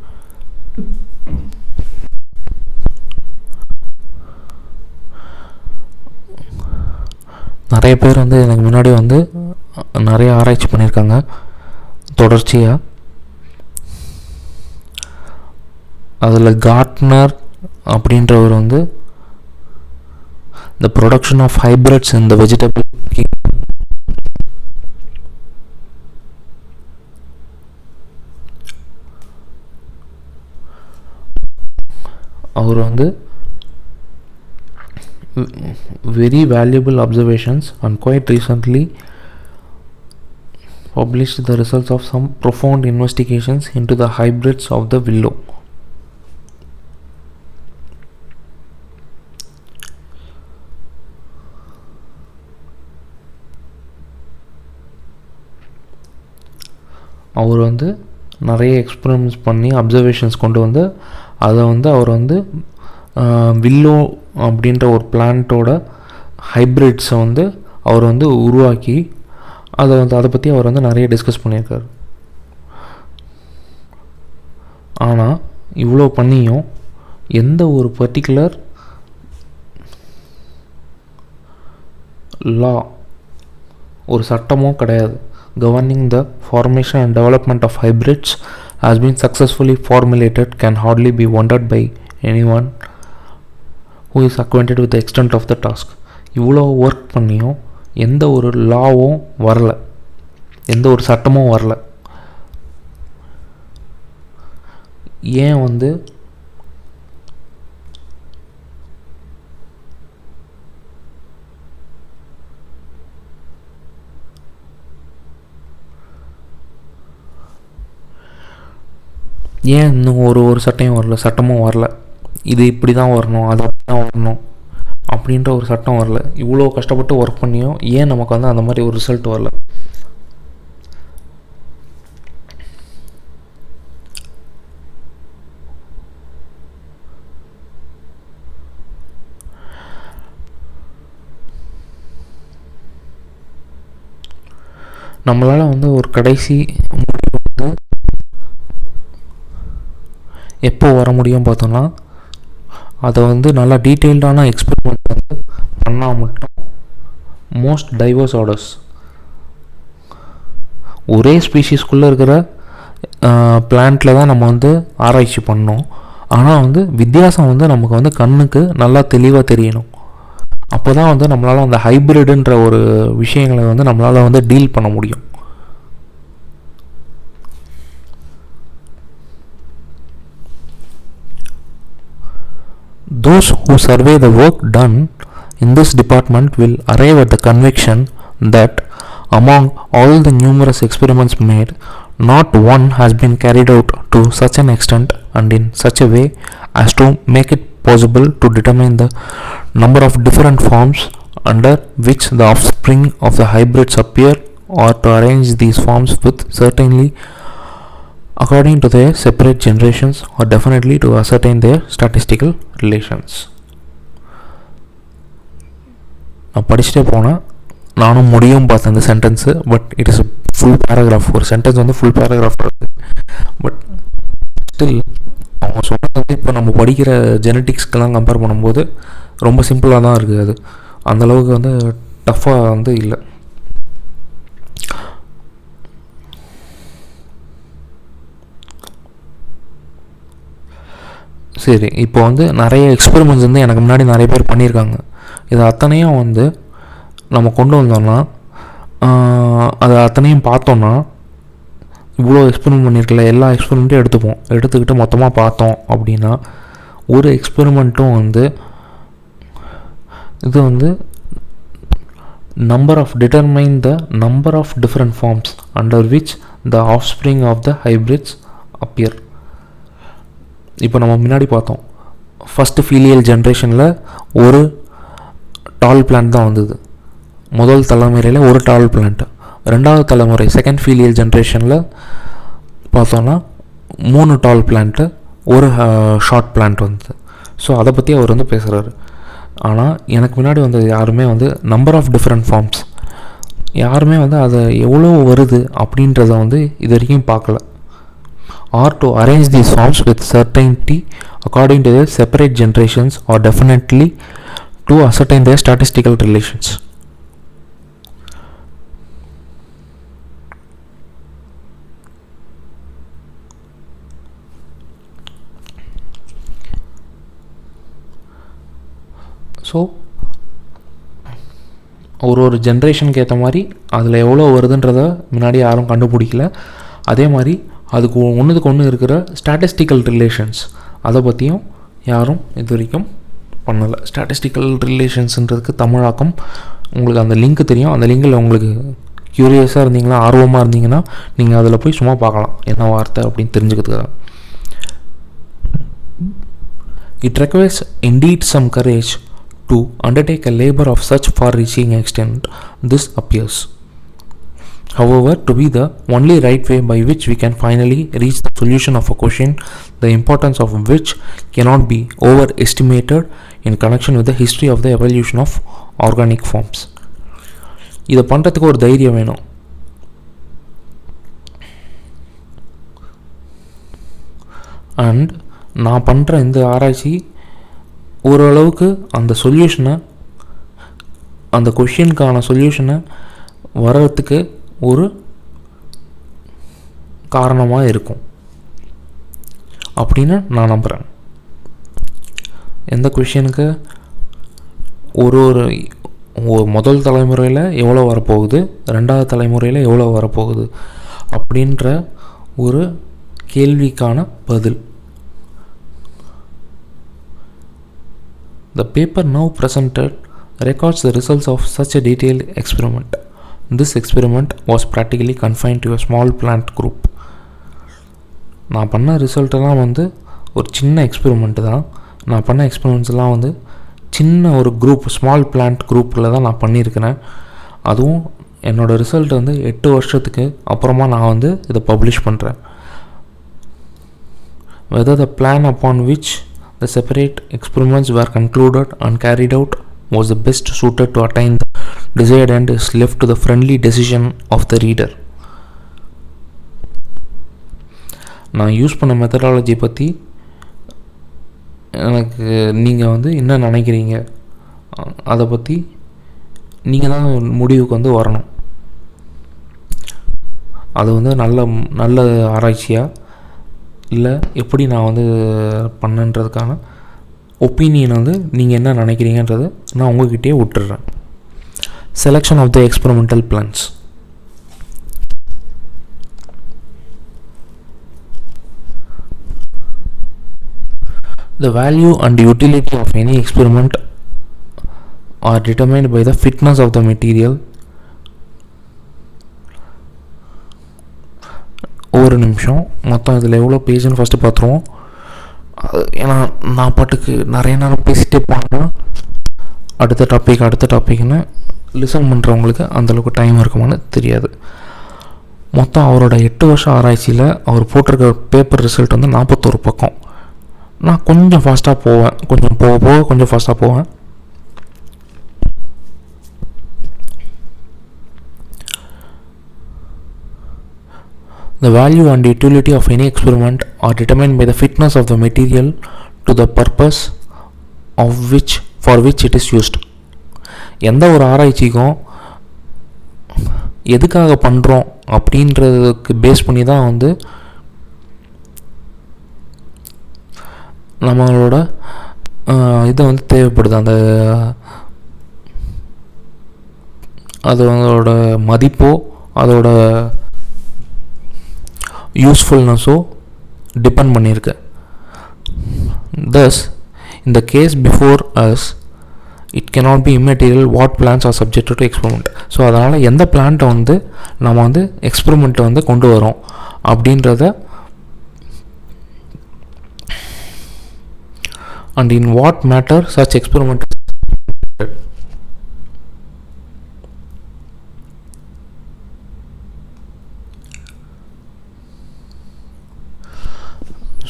நிறைய பேர் வந்து எனக்கு முன்னாடி வந்து நிறைய ஆராய்ச்சி பண்ணியிருக்காங்க தொடர்ச்சியாக. அதில் கார்ட்னர் அப்படின்றவர் வந்து the production of hybrids in the vegetable kingdom அவர் வந்து very valuable observations and quite recently published the results of some profound investigations into the hybrids of the willow. அவர் வந்து நிறைய எக்ஸ்பெரிமெண்ட்ஸ் பண்ணி அப்சர்வேஷன்ஸ் கொண்டு வந்து அதை வந்து அவர் வந்து வில்லோ அப்படின்ற ஒரு பிளான்ட்டோட ஹைப்ரிட்ஸை வந்து அவர் வந்து உருவாக்கி அதை பற்றி அவர் வந்து நிறைய டிஸ்கஸ் பண்ணியிருக்கார். ஆனால் இவ்வளோ பண்ணியும் எந்த ஒரு பர்டிகுலர் லா, ஒரு சட்டமோ கிடையாது. Governing the formation and development of hybrids has been successfully formulated can hardly be wondered by anyone who is acquainted with the extent of the task. இவ்வளோ ஒர்க் பண்ணியும் எந்த ஒரு லாவும் வரல, எந்த ஒரு சட்டமும் வரல. ஏன் வந்து இன்னும் ஒரு சட்டமும் வரல, இது இப்படி தான் வரணும், அது அப்படி தான் வரணும் அப்படின்ற ஒரு சட்டம் வரல. இவ்வளோ கஷ்டப்பட்டு ஒர்க் பண்ணியும் ஏன் நமக்கு வந்து அந்த மாதிரி ஒரு ரிசல்ட் வரல? நம்மளால் வந்து ஒரு கடைசி முடிவு வந்து எப்போ வர முடியும் பார்த்தோன்னா, அதை வந்து நல்லா டீட்டெயில்டான எக்ஸ்பெரிமெண்ட் வந்து பண்ணால் மட்டும் மோஸ்ட் டைவர்ஸ் ஆர்டர்ஸ் ஒரே ஸ்பீஷீஸ்குள்ளே இருக்கிற பிளான்ட்டில் தான் நம்ம வந்து ஆராய்ச்சி பண்ணோம். ஆனால் வந்து வித்தியாசம் வந்து நமக்கு வந்து கண்ணுக்கு நல்லா தெளிவாக தெரியணும். அப்போ தான் வந்து நம்மளால் அந்த ஹைப்ரிடுன்ற ஒரு விஷயங்களை வந்து நம்மளால் வந்து டீல் பண்ண முடியும். Those who survey the work done in this department will arrive at the conviction that among all the numerous experiments made, not one has been carried out to such an extent and in such a way as to make it possible to determine the number of different forms under which the offspring of the hybrids appear, or to arrange these forms with certainly according to their separate generations, or definitely to ascertain their statistical relations. நான் படிச்சுட்டே போனேன், நானும் முடியும் பார்த்தேன் இந்த sentence. But it is full paragraph. ஒரு sentence வந்து full paragraph இருக்குது. பட் ஸ்டில் அவங்க சொன்னது இப்போ நம்ம படிக்கிற ஜெனட்டிக்ஸ்க்கெல்லாம் கம்பேர் பண்ணும்போது ரொம்ப சிம்பிளாக தான் இருக்குது. அது அந்தளவுக்கு வந்து டஃப்பாக வந்து இல்லை. சரி, இப்போ வந்து நிறைய எக்ஸ்பெரிமெண்ட்ஸ் வந்து எனக்கு முன்னாடி நிறைய பேர் பண்ணியிருக்காங்க. இது அத்தனையும் வந்து நம்ம கொண்டு வந்தோம்னா, அதை அத்தனையும் பார்த்தோன்னா, இவ்வளோ எக்ஸ்பெரிமெண்ட் பண்ணியிருக்கல, எல்லா எக்ஸ்பெரிமெண்ட்டும் எடுத்துக்கிட்டு மொத்தமாக பார்த்தோம் அப்படின்னா, ஒரு எக்ஸ்பெரிமெண்ட்டும் வந்து இது வந்து determine the number of different forms under which the offspring of the hybrids appear. இப்போ நம்ம முன்னாடி பார்த்தோம், ஃபஸ்ட்டு ஃபீலியல் ஜென்ரேஷனில் ஒரு டால் பிளான்ட் தான் வந்தது. முதல் தலைமுறையில் ஒரு டால் பிளான்ட். ரெண்டாவது தலைமுறை செகண்ட் ஃபீலியல் ஜென்ரேஷனில் பார்த்தோன்னா 3 டால் பிளான்ட்டு, ஒரு ஷார்ட் பிளான்ட் வந்தது. ஸோ அதை பற்றி அவர் வந்து பேசுகிறாரு. ஆனால் எனக்கு முன்னாடி வந்தது யாருமே வந்து நம்பர் ஆஃப் டிஃப்ரெண்ட் ஃபார்ம்ஸ் யாருமே வந்து அதை எவ்வளோ வருது அப்படின்றத வந்து இது வரைக்கும் பார்க்கல. or to arrange these forms with certainty according to their separate generations, or definitely to ascertain their statistical relations. So ஒரு ஜென்ரேஷனுக்கு ஏற்ற மாதிரி அதில் எவ்வளோ வருதுன்றதை முன்னாடி யாரும் கண்டுபிடிக்கல. அதே மாதிரி அதுக்கு ஒன்றுக்கு ஒன்று இருக்கிற ஸ்டாட்டிஸ்டிக்கல் ரிலேஷன்ஸ் அதை பற்றியும் யாரும் இது வரைக்கும் பண்ணலை. ஸ்டாட்டிஸ்டிக்கல் ரிலேஷன்ஸுன்றதுக்கு தமிழாக்கம் உங்களுக்கு அந்த லிங்க் தெரியும். அந்த லிங்கில் உங்களுக்கு க்யூரியஸாக இருந்தீங்கன்னா, ஆர்வமாக இருந்தீங்கன்னா, நீங்கள் அதில் போய் சும்மா பார்க்கலாம் என்ன வார்த்தை அப்படின்னு தெரிஞ்சுக்கிறதுக்காக. It requires indeed some courage to undertake a labor of such far-reaching extent. This appears, however, to be the only right way by which we can finally reach the solution of a question, the importance of which cannot be overestimated in connection with the history of the evolution of organic forms. இதை பண்ணுறதுக்கு ஒரு தைரியம் வேணும். And நான் பண்ணுற இந்த ஆராய்ச்சி ஓரளவுக்கு அந்த சொல்யூஷனை, அந்த கொஷினுக்கான சொல்யூஷனை வர்றதுக்கு ஒரு காரணமாக இருக்கும் அப்படின்னு நான் நம்புகிறேன். எந்த கொஷினுக்கு ஒரு முதல் தலைமுறையில் எவ்வளோ வரப்போகுது, ரெண்டாவது தலைமுறையில் எவ்வளோ வரப்போகுது அப்படின்ற ஒரு கேள்விக்கான பதில். The paper now presented records the results of such a detailed experiment. This experiment was practically confined to a small plant group. நான் பண்ண ரிசல்ட்டெல்லாம் வந்து ஒரு சின்ன எக்ஸ்பெரிமெண்ட்டு தான். நான் பண்ண எக்ஸ்பெரிமெண்ட்ஸ்லாம் வந்து சின்ன ஒரு குரூப், ஸ்மால் பிளான்ட் குரூப்பில் தான் நான் பண்ணியிருக்கிறேன். அதுவும் என்னோடய ரிசல்ட் வந்து 8 வருஷத்துக்கு அப்புறமா நான் வந்து இதை பப்ளிஷ் பண்ணுறேன். Whether the plan upon which the separate experiments were concluded and carried out was the best suited to attain the desired end is left to the friendly decision of the reader. நான் use பண்ண methodology பற்றி எனக்கு நீங்கள் வந்து என்ன நினைக்கிறீங்க, அதை பற்றி நீங்கள் தான் முடிவுக்கு வந்து வரணும். அது வந்து நல்ல ஆராய்ச்சியாக இல்லை எப்படி நான் வந்து பண்ணன்றதுக்கான ஒப்பீனியன் வந்து நீங்கள் என்ன நினைக்கிறீங்கன்றது நான் உங்கள்கிட்டயே விட்டுடுறேன். Selection of the experimental plants. The value and utility of any experiment are determined by the fitness of the material. ஒரு நிமிஷம், மொத்தம் இதில் எவ்வளோ பேஜுன்னு ஃபஸ்ட்டு பார்த்துருவோம். ஏன்னா நான் பாட்டுக்கு நிறைய நேரம் பேசிகிட்டே போனேன்னா அடுத்த டாப்பிக்னு லிசன் பண்ணுறவங்களுக்கு அந்தளவுக்கு டைம் இருக்குமான்னு தெரியாது. மொத்தம் அவரோட 8 வருஷம் ஆராய்ச்சியில் அவர் போட்டிருக்க பேப்பர் ரிசல்ட் வந்து 41 பக்கம். நான் கொஞ்சம் ஃபாஸ்ட்டாக போவேன், கொஞ்சம் போக கொஞ்சம் ஃபாஸ்ட்டாக போவேன். The value and utility of any experiment are determined by the fitness of the material to the purpose for which it is used. எந்த ஒரு ஆராய்ச்சிக்கும் எதுக்காக பண்ணுறோம் அப்படின்றதுக்கு பேஸ் பண்ணி தான் வந்து நம்மளோட இது வந்து தேவைப்படுது. அதோட மதிப்போ அதோட யூஸ்ஃபுல்னஸோ டிபெண்ட் பண்ணியிருக்கு. Thus, in the case before us, it cannot be immaterial what plants are subjected to experiment. So அதனால் எந்த பிளான்ட்டை வந்து நம்ம வந்து எக்ஸ்பெரிமெண்ட்டை வந்து கொண்டு வரோம் அப்படின்றத and in what matter such experiment.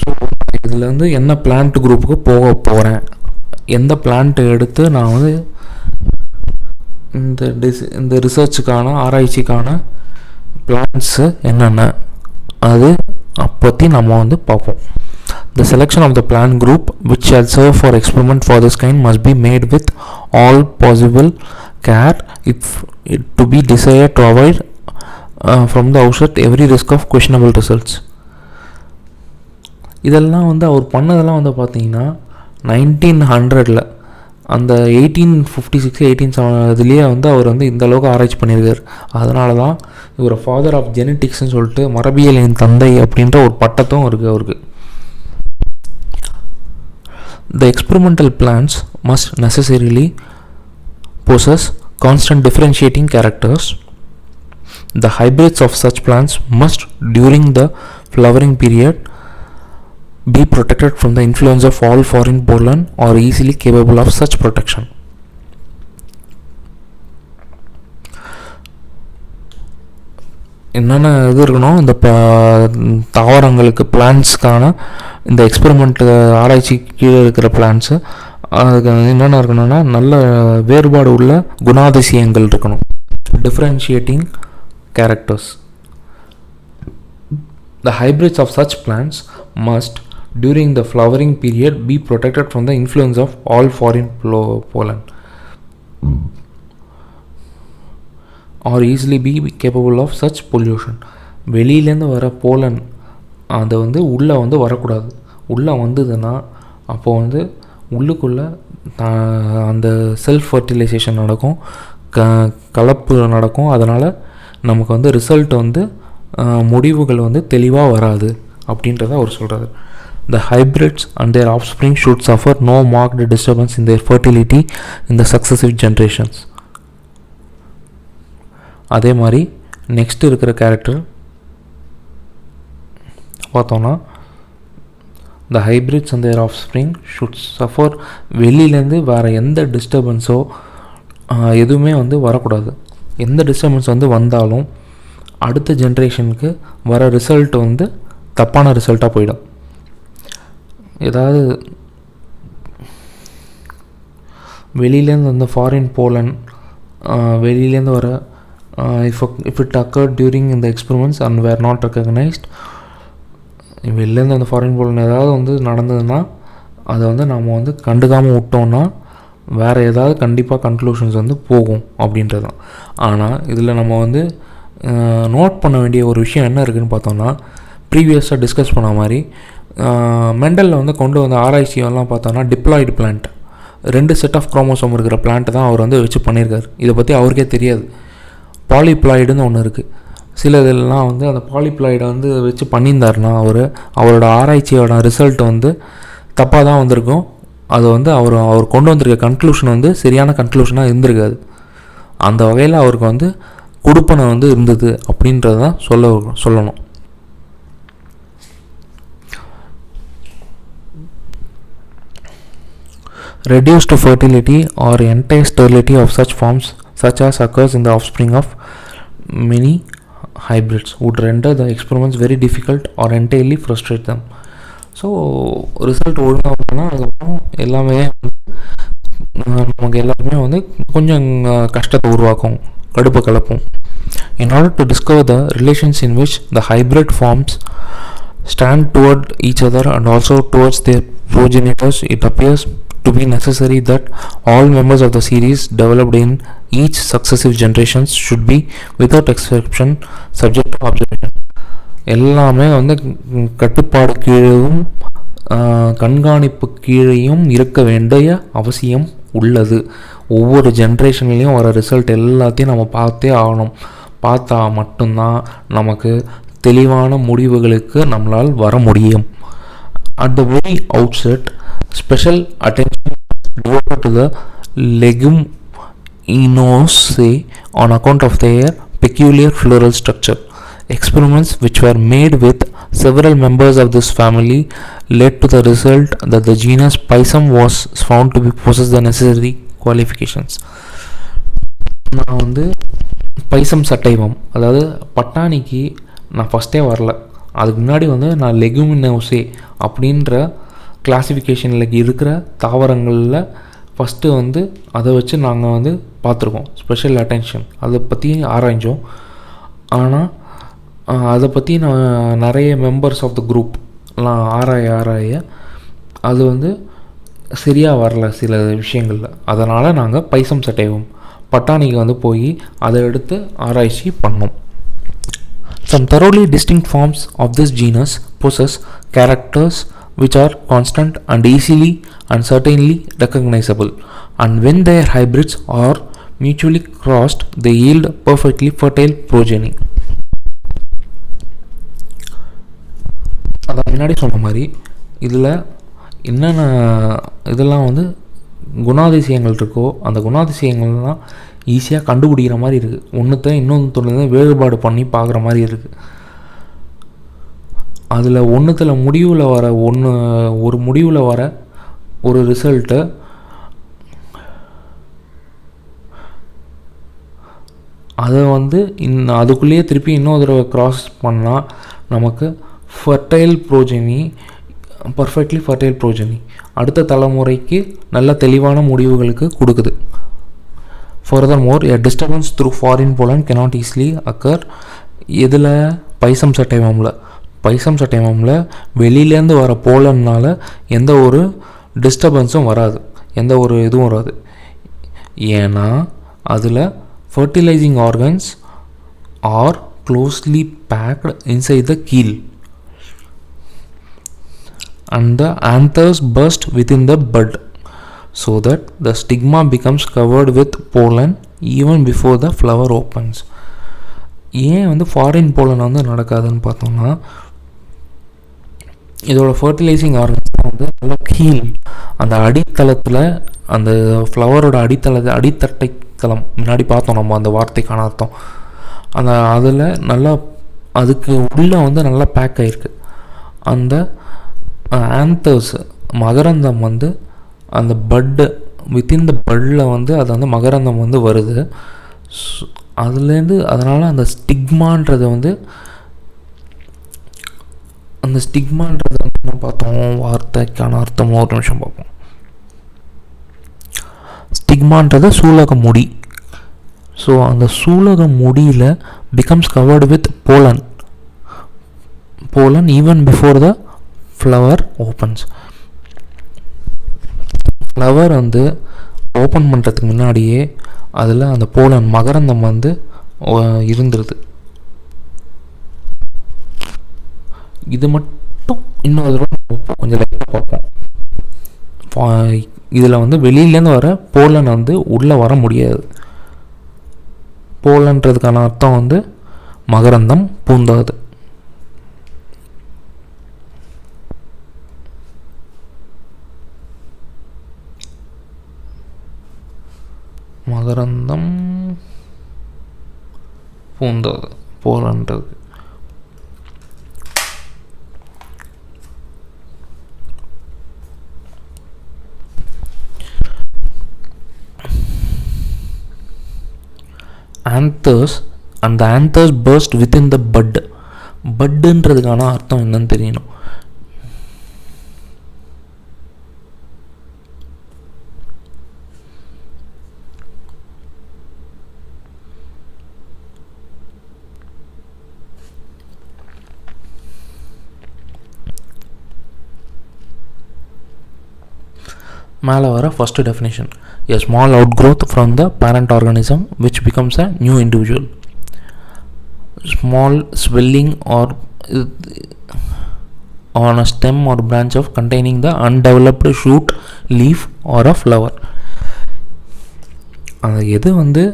So இதில் வந்து என்ன பிளான்ட் குரூப்புக்கு போக போகிறேன், எந்த பிளான்ட் எடுத்து நான் வந்து இந்த ரிசர்ச்சுக்கான ஆராய்ச்சிக்கான பிளான்ட்ஸு என்னென்ன அது அப்பற்றி நம்ம வந்து பார்ப்போம். The selection of the plant group which shall serve for experiment for this kind must be made with all possible care if it to be desired to avoid from the outset every risk of questionable results. இதெல்லாம் வந்து அவர் பண்ணதெல்லாம் வந்து பார்த்தீங்கன்னா 1900 அந்த 1856 1870 வந்து அவர் வந்து இந்த அளவுக்கு ஆராய்ச்சி பண்ணியிருக்கார். அதனால தான் இவர் ஃபாதர் ஆஃப் ஜெனட்டிக்ஸ்ன்னு சொல்லிட்டு மரபியலின் தந்தை அப்படின்ற ஒரு பட்டத்தும் இருக்குது அவருக்கு. The experimental plants must necessarily possess constant differentiating characters. The hybrids of such plants must, during the flowering period, be protected from the influence of all foreign pollen or easily capable of such protection. என்னென்ன இது இருக்கணும் இந்த தாவரங்களுக்கு பிளான்ட்ஸ்க்கான இந்த experiment ஆராய்ச்சி கீழே இருக்கிற plants அதுக்கு என்னென்ன இருக்கணும்னா நல்ல வேறுபாடு உள்ள குணாதிசயங்கள் இருக்கணும். Differentiating characters. The hybrids of such plants must, during the flowering period, be protected from the influence of all foreign pollen or easily be capable of such pollution. வெளியிலேருந்து வர போலன் அதை வந்து உள்ளே வந்து வரக்கூடாது. உள்ளே வந்ததுன்னா அப்போ வந்து உள்ளுக்குள்ளே அந்த செல்ஃப் ஃபர்டிலைசேஷன் நடக்கும், கலப்பு நடக்கும். அதனால் நமக்கு வந்து ரிசல்ட் வந்து முடிவுகள் வந்து தெளிவாக வராது அப்படின்றத அவர் சொல்கிறார். The hybrids and their offspring should suffer no marked disturbance in their fertility in the successive generations. அதே மாதிரி நெக்ஸ்ட் இருக்கிற கேரக்டர் பார்த்தோன்னா the hybrids and their offspring should suffer, வெளியிலேருந்து வேறு எந்த டிஸ்டர்பன்ஸோ எதுவுமே வந்து வரக்கூடாது. எந்த டிஸ்டர்பன்ஸ் வந்து வந்தாலும் அடுத்த ஜென்ரேஷனுக்கு வர ரிசல்ட் வந்து தப்பான ரிசல்ட்டாக போயிடும். ஏதாவது வெளியிலேருந்து வந்த ஃபாரின் போலன் வெளியிலேருந்து வர if it occurred during the experiments and were not recognized, வெளிலேருந்து அந்த ஃபாரின் போலன் ஏதாவது வந்து நடந்ததுன்னா அதை வந்து நம்ம வந்து கண்டுக்காமல் விட்டோம்னா வேறு ஏதாவது கண்டிப்பாக கன்க்ளூஷன்ஸ் வந்து போகும் அப்படின்றது தான். ஆனால் இதில் நம்ம வந்து நோட் பண்ண வேண்டிய ஒரு விஷயம் என்ன இருக்குதுன்னு பார்த்தோம்னா, ப்ரீவியஸாக டிஸ்கஸ் பண்ண மாதிரி மெண்டலில் வந்து கொண்டு வந்த ஆராய்ச்சியெல்லாம் பார்த்தோன்னா diploid plant 2 set of chromosome இருக்கிற பிளான்ட் தான் அவர் வந்து வச்சு பண்ணியிருக்காரு. இதை பற்றி அவருக்கே தெரியாது. பாலிப்ளாய்டுன்னு ஒன்று இருக்குது. சில இதெல்லாம் வந்து அந்த பாலிப்ளாய்டை வந்து வச்சு பண்ணியிருந்தாருன்னா அவரோட ஆராய்ச்சியோட ரிசல்ட் வந்து தப்பாக தான் வந்திருக்கும். அது வந்து அவர் கொண்டு வந்திருக்க கன்க்ளூஷன் வந்து சரியான கன்க்ளூஷனாக இருந்திருக்காது. அந்த வகையில் அவருக்கு வந்து கொடுப்பனை வந்து இருந்தது அப்படின்றத தான் சொல்லணும். reduced fertility or entire sterility of such forms such as occurs in the offspring of many hybrids would render the experiments very difficult or entirely frustrate them. So result ஒழுங்காக வரலன்னா அதுக்கப்புறம் எல்லாமே நமக்கு எல்லாருமே வந்து கொஞ்சம் கஷ்டத்தை உருவாக்கும், கடுப்பை கலப்போம். In order to discover the relations in which the hybrid forms stand toward each other and also towards their progenitors, it appears to be necessary that all members of the series developed in each successive generations should be without exception subject to observation. எல்லாமே வந்து கட்டுப்பாடு கீழும் கண்காணிப்பு கீழேயும் இருக்க வேண்டிய அவசியம் உள்ளது. ஒவ்வொரு ஜென்ரேஷன்லேயும் வர ரிசல்ட் எல்லாத்தையும் நம்ம பார்த்தே ஆகணும். பார்த்தா மட்டும்தான் நமக்கு தெளிவான முடிவுகளுக்கு நம்மளால் வர முடியும். At the very outset, special attention devoted to the leguminosae on account of their peculiar floral structure. Experiments which were made with several members of this family led to the result that the genus Pisum was found to possess the necessary qualifications. நான் வந்து Pisum sativum, அதாவது பட்டாணிக்கு நான் ஃபஸ்ட்டே வரல. அதுக்கு முன்னாடி வந்து நான் லெகுமினோசே அப்படின்ற கிளாசிஃபிகேஷனில் இருக்கிற தாவரங்களில் ஃபஸ்ட்டு வந்து அதை வச்சு நாங்கள் வந்து பார்த்துருக்கோம். ஸ்பெஷல் அட்டென்ஷன் அதை பற்றி ஆராய்ஞ்சோம். ஆனால் அதை பற்றி நான் நிறைய மெம்பர்ஸ் ஆஃப் த குரூப்லாம் ஆராய அது வந்து சரியாக வரல சில விஷயங்களில். அதனால் நாங்கள் பைசம் சட்டைவம் பட்டாணிக்கு வந்து போய் அதை எடுத்து ஆராய்ச்சி பண்ணோம். Some thoroughly distinct forms of this genus possess characters which are constant and easily and certainly recognizable, and when their hybrids are mutually crossed they yield perfectly fertile progeny. அதான் முன்னாடி சொன்ன மாதிரி இதில் என்னென்ன இதெல்லாம் வந்து குணாதிசயங்கள் இருக்கோ அந்த குணாதிசயங்கள்லாம் ஈஸியாக கண்டுபிடிக்கிற மாதிரி இருக்குது. ஒன்றுத்தை இன்னொன்று வேறுபாடு பண்ணி பார்க்குற மாதிரி இருக்குது. அதில் ஒன்றுத்தில் முடிவில் வர ஒரு முடிவில் வர ஒரு ரிசல்ட்டை அதை வந்து அதுக்குள்ளேயே திருப்பி இன்னொரு தடவை க்ராஸ் பண்ணால் நமக்கு பர்ஃபெக்ட்லி ஃபர்டைல் ப்ரோஜனி அடுத்த தலைமுறைக்கு நல்ல தெளிவான முடிவுகளுக்கு கொடுக்குது. Furthermore, a disturbance through foreign pollen cannot easily occur. இதில் பைசம் சட்டைமமில் வெளியிலேருந்து வர போலன்னால் எந்த ஒரு டிஸ்டர்பன்ஸும் வராது, எந்த ஒரு இதுவும் வராது. ஏன்னா அதில் fertilizing organs are closely packed inside the keel and the anthers burst within the bud so that the stigma becomes covered with pollen even before the flower opens. ஏன் வந்து ஃபாரின் போலன் வந்து நடக்காதுன்னு பார்த்தோம்னா இதோட ஃபர்டிலைசிங் ஆர்கன்ஸ் வந்து நல்லா கீழ் அந்த அடித்தளத்தில் அந்த ஃப்ளவரோட அடித்தட்டை தளம் முன்னாடி பார்த்தோம் நம்ம அந்த வார்த்தைக்கான அர்த்தம். அந்த அதில் நல்லா அதுக்கு உள்ளே வந்து நல்லா பேக் ஆகிருக்கு. அந்த ஆந்தர்ஸ் மகரந்தம் வந்து அந்த பட்டு வித்தின் த பட்டில் வந்து அது வந்து மகரந்தம் வந்து வருது. அதுலேருந்து அதனால் அந்த ஸ்டிக்மான்றது வந்து என்ன பார்த்தோம் வார்த்தைக்கான அர்த்தம் ஒரு நிமிஷம் பார்ப்போம். ஸ்டிக்மான்றது சூலக முடி. ஸோ அந்த சூலக முடியில் becomes covered with pollen even before the flower opens. Flower வந்து ஓப்பன் பண்ணுறதுக்கு முன்னாடியே அதில் அந்த போலன் மகரந்தம் வந்து இருந்துருது. இது மட்டும் இன்னொரு தடவை கொஞ்சம் லைட்டாக பார்ப்போம். இதில் வந்து வெளியிலேருந்து வர போலன் வந்து உள்ளே வர முடியாது. போலன்றதுக்கான அர்த்தம் வந்து மகரந்தம் பூந்தாது. மகரந்தம் பூந்தது போலன்றது. anthers, and the anthers burst within the bud. பட்டுன்றதுக்கான அர்த்தம் என்னன்னு தெரியணும். மேலே வர first definition, a small outgrowth from the parent organism which becomes a new individual. Small swelling or on a stem or branch of containing the undeveloped shoot, leaf or a flower. அது எது வந்து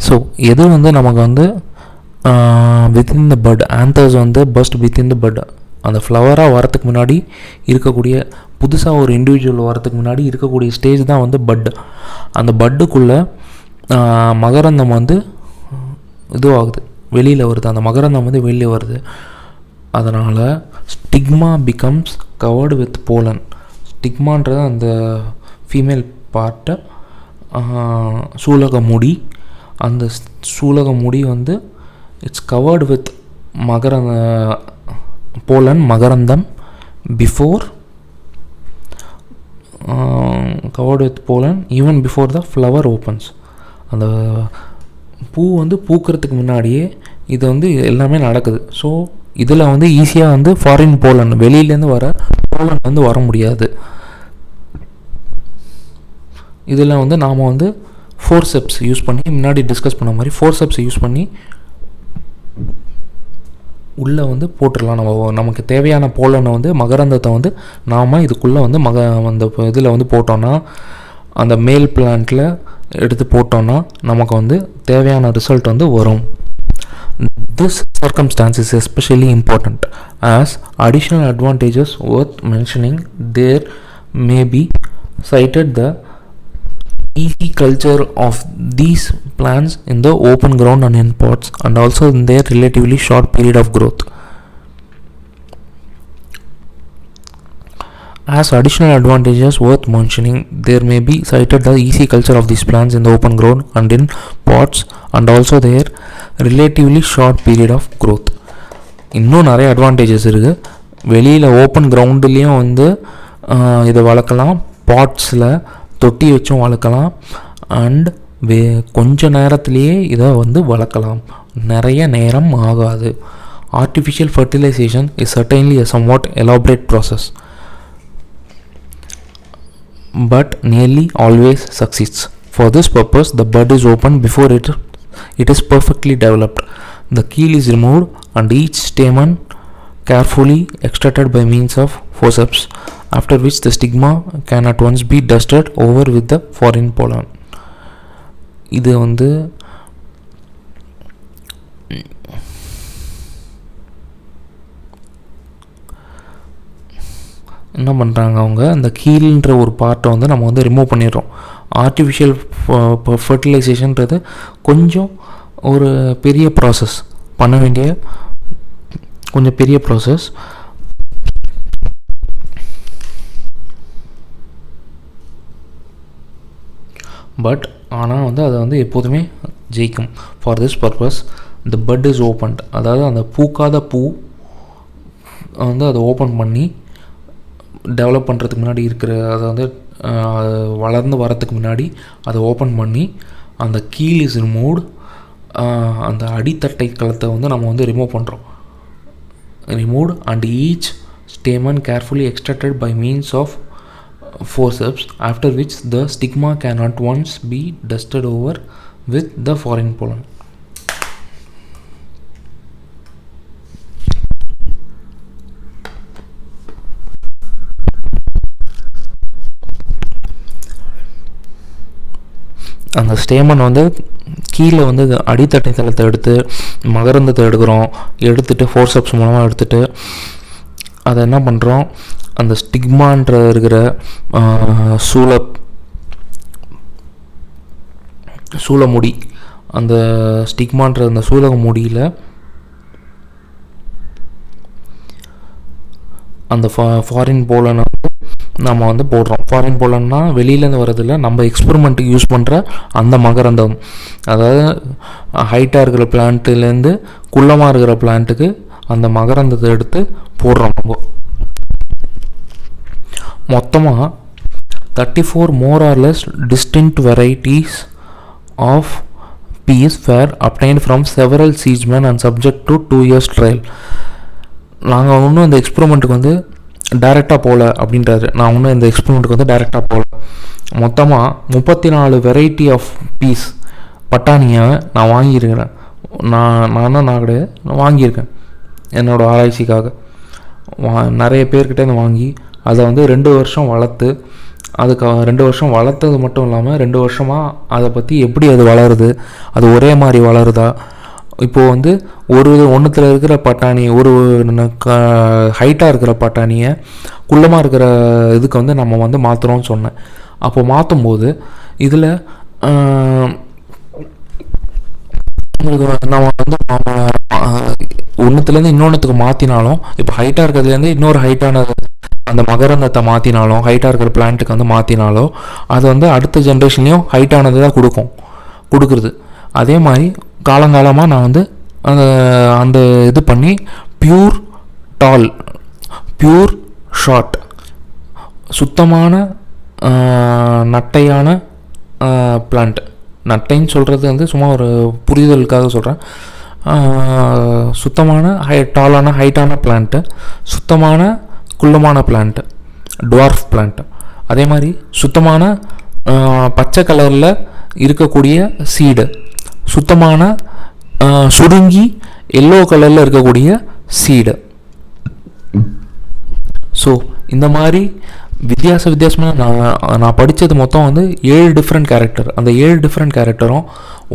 so எது வந்து நமக்கு வந்து within the but, anthers வந்து first within the but, அந்த ஃப்ளவராக வரத்துக்கு முன்னாடி இருக்கக்கூடிய புதுசாக ஒரு இண்டிவிஜுவல் வரத்துக்கு முன்னாடி இருக்கக்கூடிய ஸ்டேஜ் தான் வந்து பட். அந்த பட்டுக்குள்ளே மகரந்தம் வந்து இதுவாகுது, வெளியில் வருது, அந்த மகரந்தம் வந்து வெளியே வருது. அதனால் stigma becomes covered with pollen. ஸ்டிக்மான்றது அந்த ஃபீமேல் பார்ட்டை சூலக முடி, அந்த சூலக முடி வந்து இட்ஸ் கவர்டு வித் போலன், மகரந்தம், before covered with pollen even before the flower opens. அந்த பூ வந்து பூக்கிறதுக்கு முன்னாடியே இது வந்து எல்லாமே நடக்குது. ஸோ இதில் வந்து ஈஸியாக வந்து ஃபாரின் போலன், வெளியிலேருந்து வர போலன் வந்து வர முடியாது. இதில் வந்து நாம் வந்து ஃபோர்செப்ஸ் யூஸ் பண்ணி, முன்னாடி டிஸ்கஸ் பண்ண மாதிரி ஃபோர்செப்ஸ் யூஸ் பண்ணி உள்ளே வந்து போட்டுடலாம். நமக்கு தேவையான போலனை வந்து மகரந்தத்தை வந்து நாம் இதுக்குள்ளே வந்து அந்த இதில் வந்து போட்டோன்னா, அந்த மேல் பிளான்ட்டில் எடுத்து போட்டோன்னா நமக்கு வந்து தேவையான ரிசல்ட் வந்து வரும். This circumstance is especially important as additional advantages worth mentioning. There may be cited the easy culture of these plants in the open ground and in pots, and also in their relatively short period of growth. As additional advantages worth mentioning, there may be cited the easy culture of these plants in the open ground and in pots, and also their relatively short period of growth. இன்னும் நிறைய advantages இருக்குது. வெளியில் open கிரவுண்டுலேயும் வந்து இதை வளர்க்கலாம், பாட்ஸில் தொட்டி வச்சும் வளர்க்கலாம், அண்ட் கொஞ்ச நேரத்துலேயே இதை வந்து வளர்க்கலாம், நிறைய நேரம் ஆகாது. Artificial fertilisation is certainly a somewhat elaborate process, but nearly always succeeds. For this purpose, the bud is opened before it is perfectly developed. The keel is removed and each stamen carefully extracted by means of forceps, after which the stigma can at once be dusted over with the foreign pollen. இது வந்து என்ன பண்ணுறாங்க, அவங்க அந்த கீழ்ன்ற ஒரு பார்ட்டை வந்து நம்ம வந்து ரிமூவ் பண்ணிடுறோம். ஆர்டிஃபிஷியல் ஃபர்டிலைசேஷன்றது கொஞ்சம் ஒரு பெரிய ப்ராசஸ், பண்ண வேண்டிய கொஞ்சம் பெரிய ப்ராசஸ். பட் ஆனால் வந்து அதை வந்து எப்போதுமே ஜெயிக்கும். For this purpose the but is opened, அதாவது அந்த பூக்காத பூ வந்து அதை ஓப்பன் பண்ணி டெவலப் பண்ணுறதுக்கு முன்னாடி இருக்கிற, அதை வந்து வளர்ந்து வரத்துக்கு முன்னாடி அதை ஓப்பன் பண்ணி அந்த கீல் இஸ் ரிமூவ்டு, அந்த அடித்தட்டை களத்தை வந்து நம்ம வந்து ரிமூவ் பண்ணுறோம். Removed and each stamen carefully extracted by means of forceps, after which the stigma can at once be dusted over with the foreign pollen. அந்த ஸ்டேமன் வந்து கீழே வந்து அடித்தட்டை தளத்தை எடுத்து மகரந்தத்தை எடுத்துகிட்டு ஃபோர்சப்ஸ் மூலமாக எடுத்துகிட்டு அதை என்ன பண்ணுறோம், அந்த ஸ்டிக்மான்ற இருக்கிற சூலமுடி, அந்த ஸ்டிக்மான்ற அந்த சூலக முடியில் அந்த ஃபாரின் போலனை நம்ம வந்து போடுறோம். ஃபாரின் போலன்னா வெளியிலேருந்து வரதில்ல, நம்ம எக்ஸ்பெரிமெண்ட்டுக்கு யூஸ் பண்ணுற அந்த மகரந்தம். அதாவது ஹைட்டாக இருக்கிற பிளான்ட்டுலேருந்து குள்ளமாக இருக்கிற பிளான்ட்டுக்கு அந்த மகரந்தத்தை எடுத்து போடுறோம். நம்ம மொத்தமாக 34 more or less distinct varieties of peas were obtained from several seedsmen and subject to 2 years trial. நாங்கள் இன்னும் இந்த எக்ஸ்பெரிமெண்ட்டுக்கு வந்து டைரெக்டாக போகல அப்படின்றாரு. நான் இன்னும் இந்த எக்ஸ்பெரிமெண்ட்டுக்கு வந்து டைரெக்டாக போகல. மொத்தமாக 34 வெரைட்டி ஆஃப் பீஸ் பட்டாணியை நான் வாங்கியிருக்கிறேன். நான் கிடையாது, வாங்கியிருக்கேன் என்னோடய ஆராய்ச்சிக்காக. நிறைய பேர்கிட்ட வாங்கி அதை வந்து 2 வருஷம் வளர்த்து, அதுக்கு 2 வருஷம் வளர்த்தது மட்டும் இல்லாமல் 2 வருஷமாக அதை பற்றி எப்படி அது வளருது, அது ஒரே மாதிரி வளருதா, இப்போது வந்து ஒன்றுத்தில் இருக்கிற பட்டாணி ஹைட்டாக இருக்கிற பட்டாணியை குள்ளமாக இருக்கிற இதுக்கு வந்து நம்ம வந்து மாற்றுறோம்னு சொன்னேன். அப்போது மாற்றும்போது இதில் நம்ம வந்து ஒன்றுத்துலேருந்து இன்னொன்றுத்துக்கு மாற்றினாலும், இப்போ ஹைட்டாக இருக்கிறதுலேருந்து இன்னொரு ஹைட்டான அந்த மகரந்தத்தை மாற்றினாலும், ஹைட்டாக இருக்கிற பிளான்ட்டுக்கு வந்து மாற்றினாலும் அது வந்து அடுத்த ஜென்ரேஷன்லேயும் ஹைட்டானது தான் கொடுக்குறது. அதே மாதிரி காலங்காலமாக நான் வந்து அந்த இது பண்ணி பியூர் டால், பியூர் ஷார்ட், சுத்தமான நட்டையான பிளான்ட். நட்டைன்னு சொல்கிறது வந்து சும்மா ஒரு புரிதலுக்காக சொல்கிறேன். சுத்தமான டாலான ஹைட்டான பிளான்ட்டு, சுத்தமான குள்ளமான பிளான்ட்டு, டுவார்ஃப் பிளான்ட்டு. அதே மாதிரி சுத்தமான பச்சை கலரில் இருக்கக்கூடிய சீடு, சுத்தமான சுருங்கி எல்லோ கலரில் இருக்கக்கூடிய சீடு. ஸோ இந்த மாதிரி வித்தியாசமாக நான் படித்தது மொத்தம் வந்து 7 டிஃப்ரெண்ட் கேரக்டர். அந்த 7 டிஃப்ரெண்ட் கேரக்டரும்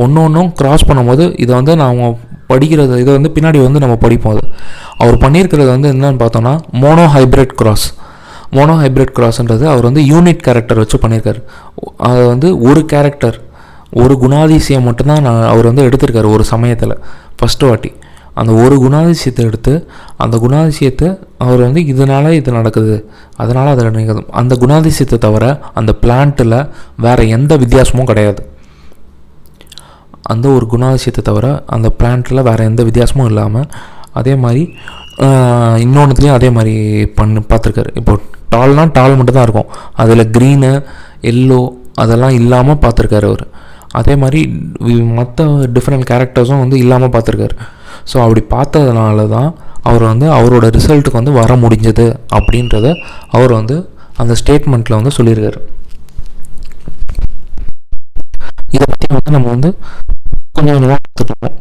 ஒன்றும் க்ராஸ் பண்ணும்போது இதை வந்து நான் படிக்கிறது, இதை வந்து பின்னாடி வந்து நம்ம படிப்போம். அது அவர் பண்ணியிருக்கிறது வந்து என்னன்னு பார்த்தோன்னா மோனோ ஹைப்ரிட் கிராஸ்ன்றது அவர் வந்து யூனிட் கேரக்டர் வச்சு பண்ணியிருக்காரு. அது வந்து ஒரு கேரக்டர், ஒரு குணாதிசயம் மட்டும்தான் அவர் வந்து எடுத்திருக்காரு ஒரு சமயத்தில். ஃபஸ்ட்டு வாட்டி அந்த ஒரு குணாதிசயத்தை எடுத்து, அந்த குணாதிசயத்தை அவர் வந்து இதனால் இது நடக்குது, அதனால் அது நடக்குது, அந்த குணாதிசயத்தை தவிர அந்த பிளான்ட்டில் வேறு எந்த வித்தியாசமும் கிடையாது. அந்த ஒரு குணாதிசயத்தை தவிர அந்த பிளான்ட்டில் வேறு எந்த வித்தியாசமும் இல்லாமல், அதே மாதிரி இன்னொன்றுத்துலேயும் அதே மாதிரி பார்த்துருக்காரு. இப்போ டால் மட்டும் தான் இருக்கும், அதில் க்ரீனு எல்லோ அதெல்லாம் இல்லாமல் பார்த்துருக்காரு அவர். அதே மாதிரி மற்ற டிஃப்ரெண்ட் கேரக்டர்ஸும் வந்து இல்லாமல் பார்த்துருக்காரு. ஸோ அப்படி பார்த்ததுனால தான் அவர் வந்து அவரோட ரிசல்ட்டுக்கு வந்து வர முடிஞ்சது அப்படின்றத அவர் வந்து அந்த ஸ்டேட்மெண்ட்டில் வந்து சொல்லியிருக்காரு. இதை பற்றி வந்து நம்ம வந்து கொஞ்சம் பார்த்துருக்கோம்.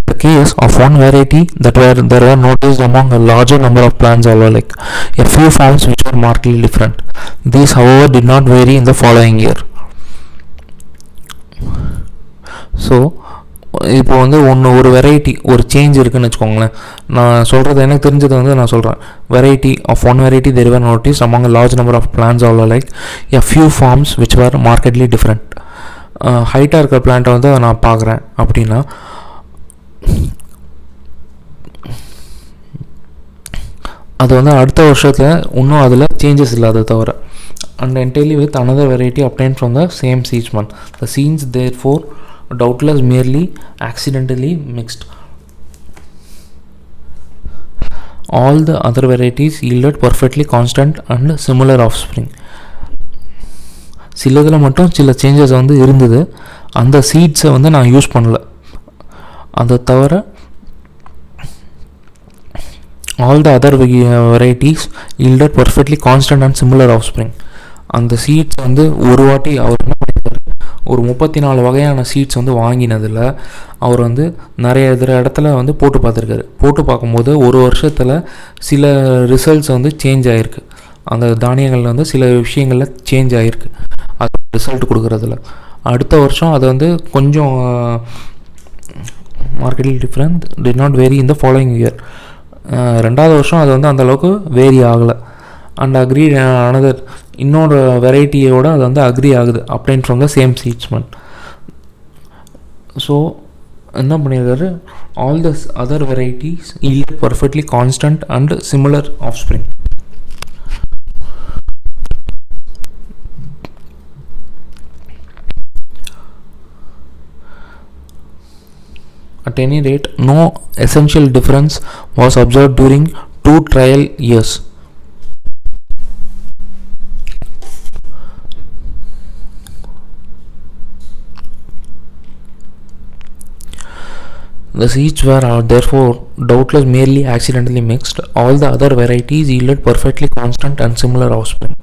The case of one variety that there were noticed among a larger number of plants are like a few forms which are markedly different. These however did not vary in the following year. So இப்போ வந்து ஒரு variety ஒரு change இருக்குதுன்னு வச்சுக்கோங்களேன். நான் சொல்கிறது எனக்கு தெரிஞ்சது வந்து நான் சொல்கிறேன். Variety of one variety there were noticed among a large number of plants all like a few forms which were markedly different. ஹைட்டாக இருக்கிற பிளான்ட்டை வந்து நான் பார்க்குறேன் அப்படின்னா அது வந்து அடுத்த வருஷத்தில் இன்னும் அதில் சேஞ்சஸ் இல்லாத தவிர. And entirely with another variety obtained from the same seedsman. The seeds therefore doubtless merely accidentally mixed. All the other varieties yielded perfectly constant and similar offspring. சிலதில் மட்டும் சில சேஞ்சஸ் வந்து இருந்தது, அந்த சீட்ஸை வந்து நான் யூஸ் பண்ணல. அதை தவிர all the other varieties yielded perfectly constant and similar offspring. அந்த சீட்ஸ் வந்து ஒரு வாட்டி அவர் என்ன பண்ணியிருக்காரு, ஒரு 34 வகையான சீட்ஸ் வந்து வாங்கினதில் அவர் வந்து நிறைய இடத்துல வந்து போட்டு பார்த்துருக்காரு. போட்டு பார்க்கும்போது ஒரு வருஷத்தில் சில ரிசல்ட்ஸ் வந்து சேஞ்ச் ஆகிருக்கு. அந்த தானியங்கள் வந்து சில விஷயங்களில் சேஞ்ச் ஆகிருக்கு அது ரிசல்ட் கொடுக்குறதுல. அடுத்த வருஷம் அது வந்து கொஞ்சம் markedly different did not vary in the following year. ரெண்டாவது வருஷம் அது வந்து அந்தளவுக்கு வேரி ஆகலை. அண்ட் அக்ரி அனதர் இன்னொரு வெரைட்டியோடு அது வந்து அக்ரி ஆகுது obtained from the same seedsman. So என்ன பண்ணியிருக்காரு, all the other varieties yield perfectly constant and similar offspring. At any rate, no essential difference was observed during 2 trial years. The seeds were therefore doubtless merely accidentally mixed. All the other varieties yielded perfectly constant and similar offspring.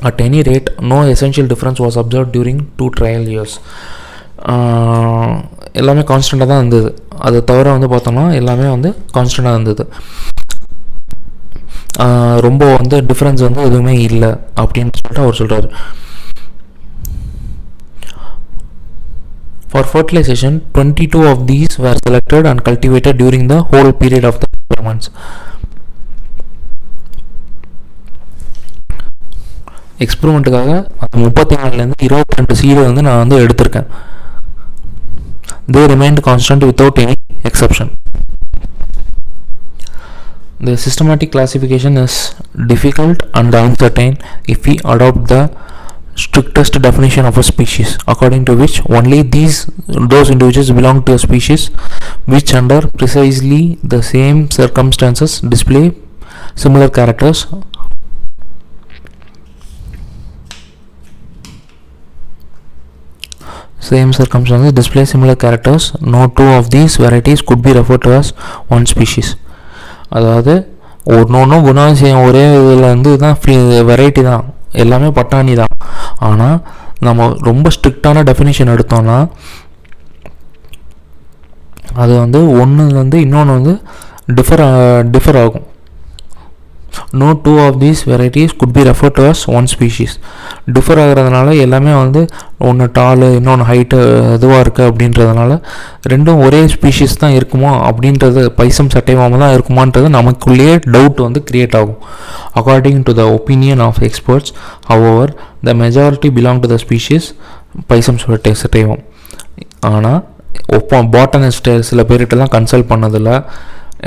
At any rate, no essential difference was observed during 2 trial years. எல்லாமே கான்ஸ்டண்ட்டாக தான் இருந்தது. அதை தவிர வந்து பார்த்தோம்னா எல்லாமே வந்து கான்ஸ்டண்ட்டாக இருந்தது. ரொம்ப வந்து டிஃப்ரென்ஸ் வந்து எதுவுமே இல்லை அப்படின்னு சொல்லிட்டு அவர் சொல்கிறார். For fertilization, 22 of these were selected and cultivated during the whole period of the experiments. எக்ஸ்பெரிமெண்ட்டுக்காக அந்த 34லேருந்து 22 சீடு வந்து நான் வந்து எடுத்திருக்கேன். They remained constant without any exception. The systematic classification is difficult and uncertain if we adopt the strictest definition of a species, according to which only those individuals belong to a species which under precisely the same circumstances display similar characters. No two of these varieties could be referred to as one species. அதாவது ஒன்றும் குணாதிசயம் ஒரே இதில் வந்து தான் variety தான், எல்லாமே பட்டாணி தான். ஆனால் நம்ம ரொம்ப ஸ்ட்ரிக்டான டெஃபினிஷன் எடுத்தோம்னா அது வந்து ஒன்றுலேருந்து இன்னொன்று வந்து டிஃபர் ஆகும். No two of these varieties could be referred to as one species. Differ ஆகிறதுனால எல்லாமே வந்து ஒன்று டாலு இன்னொன்று ஹைட்டு இதுவாக இருக்குது அப்படின்றதுனால ரெண்டும் ஒரே ஸ்பீஷீஸ் தான் இருக்குமோ அப்படின்றது, பைசம் சட்டைவாமல் தான் இருக்குமான்றது நமக்குள்ளேயே டவுட் வந்து க்ரியேட் ஆகும். According to the opinion of experts, however, the majority belong to the species Pisum sativum. ஆனால் பாட்டனிஸ்ட்டு சில பேர்கிட்டலாம் கன்சல்ட் பண்ணதில்லை,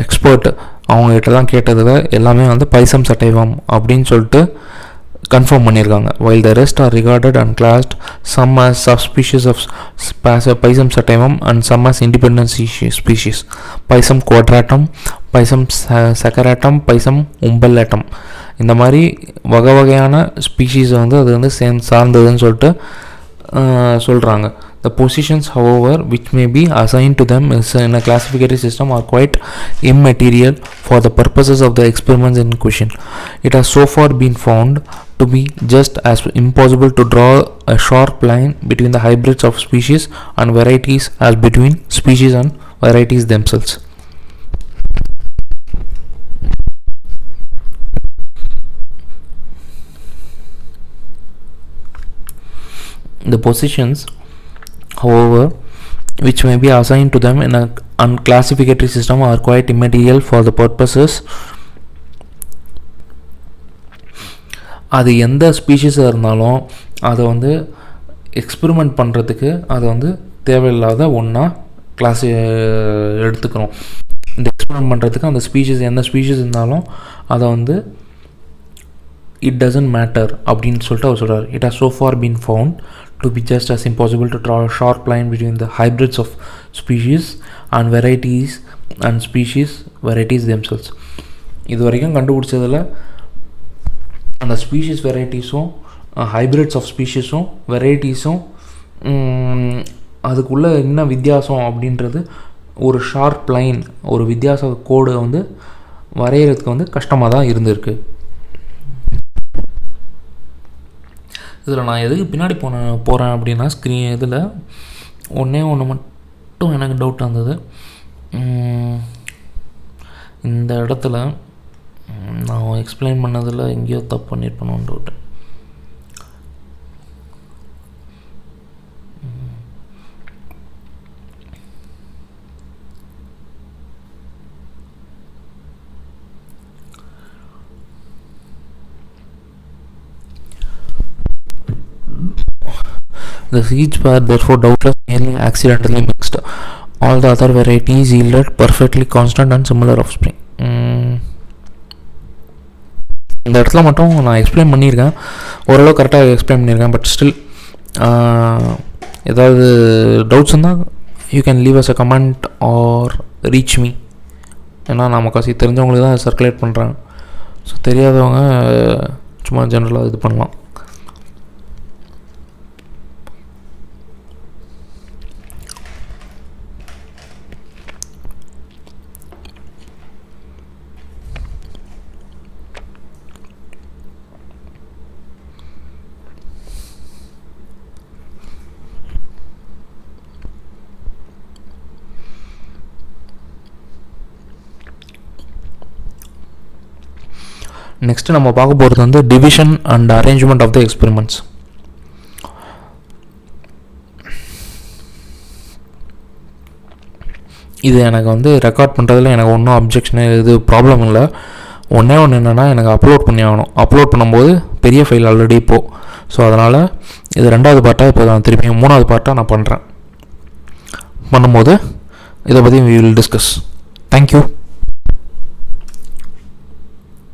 எக்ஸ்பர்ட் அவங்ககிட்டலாம் கேட்டதில் எல்லாமே வந்து பைசம் சட்டைவம் அப்படின்னு சொல்லிட்டு கன்ஃபார்ம் பண்ணியிருக்காங்க. while the rest are regarded and classed, some as subspecies of Pisum sativum and some as independent species. Pisum குவாட்ராட்டம், Pisum செக்கராட்டம், Pisum உம்பல்லாட்டம், இந்த மாதிரி வகையான ஸ்பீஷீஸை வந்து அது வந்து சார்ந்ததுன்னு சொல்லிட்டு சொல்கிறாங்க. The positions, however, which may be assigned to them in a classificatory system are quite immaterial for the purposes of the experiments in question. It has so far been found to be just as impossible to draw a sharp line between the hybrids of species and varieties as between species and varieties themselves. The positions, however, which may be assigned to them in a classificatory system are quite immaterial for the purposes. அது எந்த ஸ்பீஷீஸாக இருந்தாலும் அதை வந்து experiment பண்ணுறதுக்கு அதை வந்து தேவையில்லாத ஒன்றா எடுத்துக்கிறோம். இந்த எக்ஸ்பெரிமெண்ட் பண்ணுறதுக்கு அந்த ஸ்பீஷீஸ் எந்த ஸ்பீஷீஸ் இருந்தாலும் அதை வந்து it doesn't matter அப்படின்னு சொல்லிட்டு அவர் சொல்கிறார். It has so far been found to be just as impossible to draw a sharp line between the hybrids of species and varieties themselves. இது வரைக்கும் கண்டுபிடிச்சதில் அந்த ஸ்பீஷீஸ் வெரைட்டிஸும் ஹைப்ரிட்ஸ் ஆஃப் ஸ்பீஷீஸும் வெரைட்டிஸும் அதுக்குள்ளே என்ன வித்தியாசம் அப்படின்றது ஒரு ஷார்ப் லைன், ஒரு வித்தியாச கோடு வந்து வரைகிறதுக்கு வந்து கஷ்டமாக தான் இருந்திருக்கு. இதில் நான் எதுக்கு பின்னாடி போகிறேன் அப்படின்னா இதில் ஒன்று மட்டும் எனக்கு டவுட் வந்தது. இந்த இடத்துல நான் எக்ஸ்பிளைன் பண்ணதில் எங்கேயோ தப்பு பண்ணியிருப்பேன்னு doubt. The seeds were therefore doubtless merely accidentally mixed. All the other varieties yielded perfectly constant and similar offspring. இந்த இடத்துல மட்டும் நான் எக்ஸ்பிளைன் பண்ணியிருக்கேன், ஓரளவு கரெக்டாக எக்ஸ்பிளைன் பண்ணியிருக்கேன். பட் ஸ்டில் ஏதாவது டவுட்ஸ் இருந்தால் you can leave us a comment or reach me. ஏன்னா நான் முக்காசி தெரிஞ்சவங்களுக்கு தான் சர்க்குலேட் பண்ணுறேன். ஸோ தெரியாதவங்க சும்மா ஜென்ரலாக இது பண்ணலாம். நெக்ஸ்ட்டு நம்ம பார்க்க போகிறது வந்து division and arrangement of the experiments. இது எனக்கு வந்து ரெக்கார்ட் பண்ணுறதுல எனக்கு ஒன்றும் அப்ஜெக்ஷனு இது ப்ராப்ளம் இல்லை. ஒன்றே ஒன்று என்னென்னா எனக்கு அப்லோட் பண்ணி ஆகணும். அப்லோட் பண்ணும்போது பெரிய ஃபைல் ஆல்ரெடி இப்போது. ஸோ அதனால் இது 2வது பார்ட்டாக இப்போ நான் திருப்பியும் 3வது பார்ட்டாக நான் பண்ணுறேன். பண்ணும்போது இதை பற்றி we will discuss. Thank you.